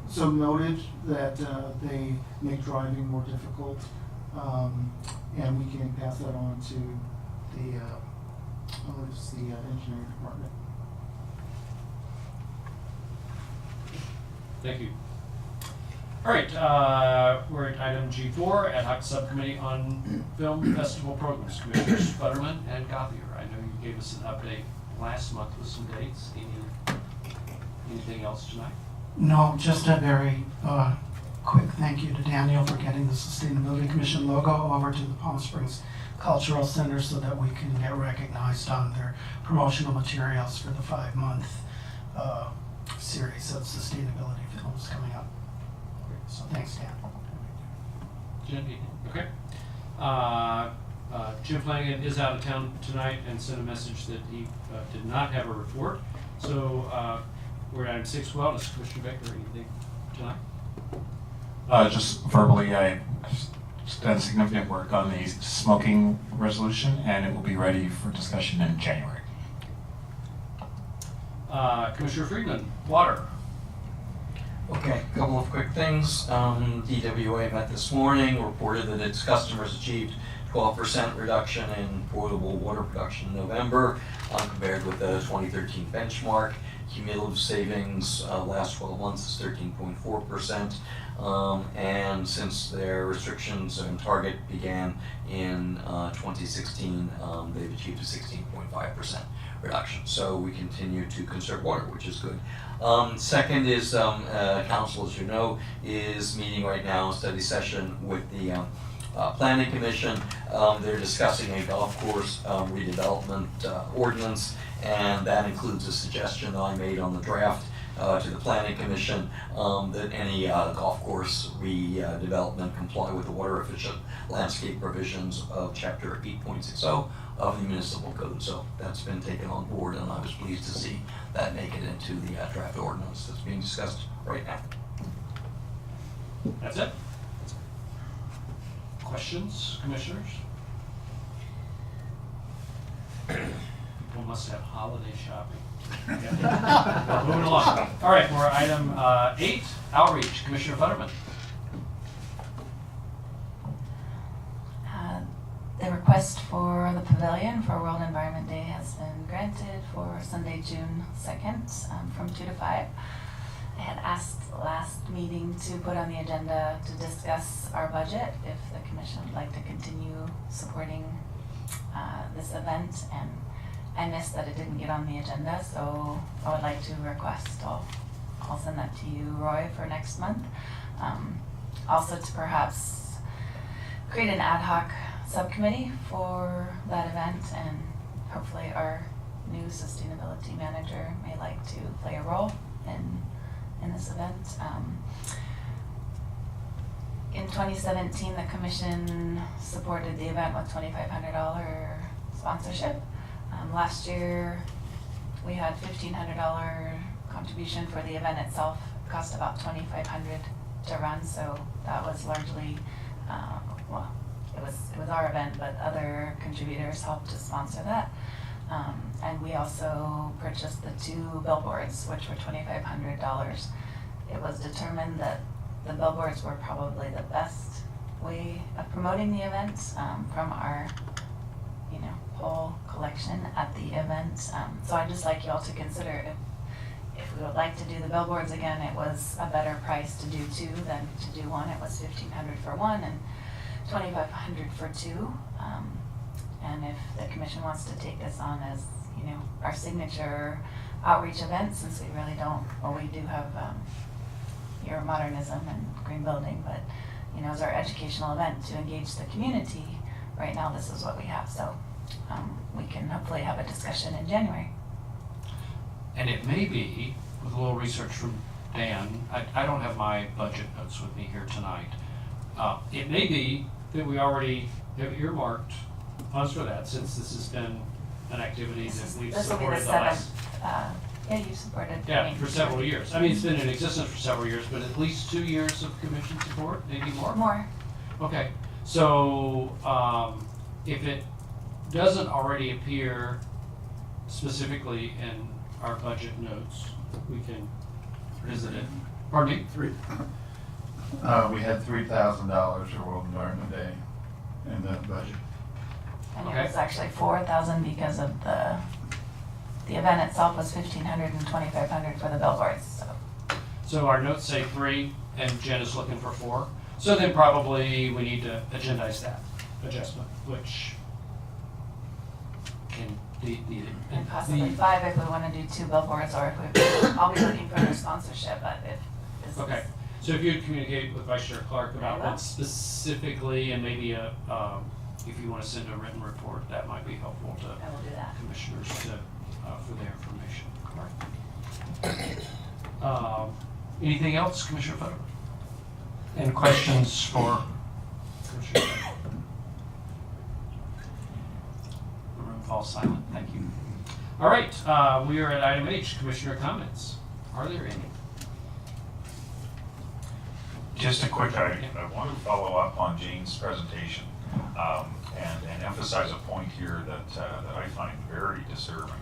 so noted that they make driving more difficult, and we can pass that on to the engineering department. Thank you. All right, we're at item G4, ad hoc subcommittee on film festival programs. Commissioners Futterman and Gothier. I know you gave us an update last month with some dates. Anything else tonight? No, just a very quick thank you to Daniel for getting the Sustainability Commission logo over to the Palm Springs Cultural Center so that we can get recognized on their promotional materials for the 5-month series of sustainability films coming up. So thanks, Dan. Jen, okay. Jim Flanagan is out of town tonight and sent a message that he did not have a report. So we're at item 6, wellness. Commissioner Baker, anything tonight? Just verbally, I done significant work on the smoking resolution, and it will be ready for discussion in January. Commissioner Friedman, water. Okay, a couple of quick things. DWA met this morning, reported that its customers achieved 12% reduction in potable water production in November compared with the 2013 benchmark. Cumulative savings last 12 months is 13.4%. And since their restrictions and target began in 2016, they've achieved a 16.5% reduction. So we continue to conserve water, which is good. Second is council, as you know, is meeting right now, a study session with the Planning Commission. They're discussing a golf course redevelopment ordinance, and that includes a suggestion that I made on the draft to the Planning Commission that any golf course redevelopment comply with the water efficient landscape provisions of Chapter 8.60 of the Municipal Code. So that's been taken on board, and I was pleased to see that make it into the draft ordinance that's being discussed right now. That's it? Questions, commissioners? People must have holiday shopping. Yeah. Moving along. All right, we're item 8, outreach. Commissioner Futterman. The request for the pavilion for World Environment Day has been granted for Sunday, June 2nd, from 2 to 5. I had asked last meeting to put on the agenda to discuss our budget if the commission would like to continue supporting this event, and I missed that it didn't get on the agenda, so I would like to request, I'll send that to you, Roy, for next month. Also to perhaps create an ad hoc subcommittee for that event, and hopefully our new sustainability manager may like to play a role in this event. In 2017, the commission supported the event with $2,500 sponsorship. Last year, we had $1,500 contribution for the event itself. It cost about $2,500 to run, so that was largely, well, it was our event, but other contributors helped to sponsor that. And we also purchased the 2 billboards, which were $2,500. It was determined that the billboards were probably the best way of promoting the event from our, whole collection at the event. So I'd just like you all to consider if we would like to do the billboards again, it was a better price to do 2 than to do 1. It was $1,500 for 1 and $2,500 for 2. And if the commission wants to take this on as, our signature outreach event, since we really don't, well, we do have your modernism and green building, but, as our educational event to engage the community, right now this is what we have. So we can hopefully have a discussion in January. And it may be, with a little research from Dan, I don't have my budget notes with me here tonight. It may be that we already have earmarked funds for that, since this has been an activity that we've supported the last. Yeah, you supported. Yeah, for several years. I mean, it's been in existence for several years, but at least 2 years of commission support, maybe more? More. Okay, so if it doesn't already appear specifically in our budget notes, we can visit it. Pardon me? 3. We had $3,000 for World Environment Day in the budget. And Okay. it was actually $4,000 because of the event itself was $1,500 and $2,500 for the billboards, so. So our notes say 3, and Jen is looking for 4. So then probably we need to agendize that adjustment, which can And possibly 5 if we want to do 2 billboards, or if we, I'll be looking for their sponsorship, but if this is. Okay, so if you'd communicate with Vice Chair Clark about what specifically, and maybe if you want to send a written report, that might be helpful to I will do that. commissioners for their information. All right. Anything else, Commissioner Futterman? Any questions for Commissioner Futterman? The room falls silent. Thank you. All right, we are at item H, Commissioner comments. Are there any? Just a quick item. I want to follow up on Jane's presentation and emphasize a point here that I find very disturbing.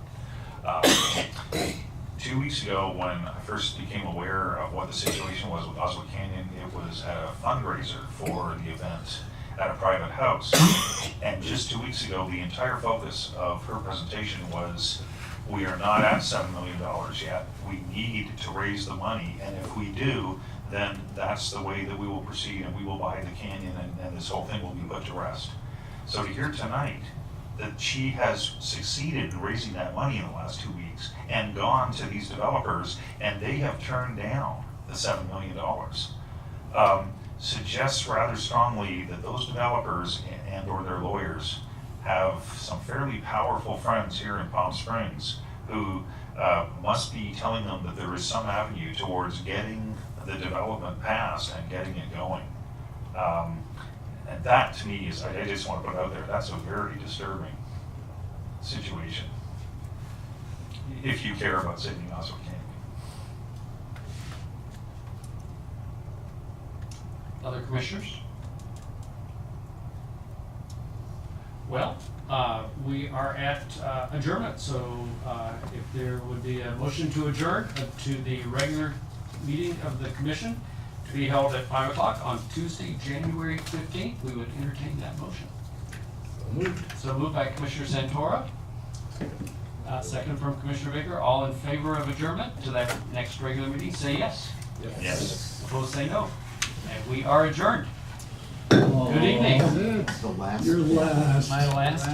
2 weeks ago, when I first became aware of what the situation was with Oswego Canyon, it was at a fundraiser for the event at a private house. And just 2 weeks ago, the entire focus of her presentation was, we are not at $7 million yet. We need to raise the money, and if we do, then that's the way that we will proceed, and we will buy the canyon, and this whole thing will be put to rest. So to hear tonight that she has succeeded in raising that money in the last 2 weeks and gone to these developers, and they have turned down the $7 million. suggests rather strongly that those developers and or their lawyers have some fairly powerful friends here in Palm Springs who must be telling them that there is some avenue towards getting the development passed and getting it going. And that to me is, I just want to put out there, that's a very disturbing situation if you care about saving Oswego Canyon. Other commissioners? Well, we are at adjournment, so if there would be a motion to adjourn to the regular meeting of the commission to be held at 5 o'clock on Tuesday, January 15th, we would entertain that motion. So moved by Commissioner Santora. Second from Commissioner Baker. All in favor of adjournment to that next regular meeting, say yes. Yes. Opposed, say no. And we are adjourned. Good evening. The last. Your last. My last.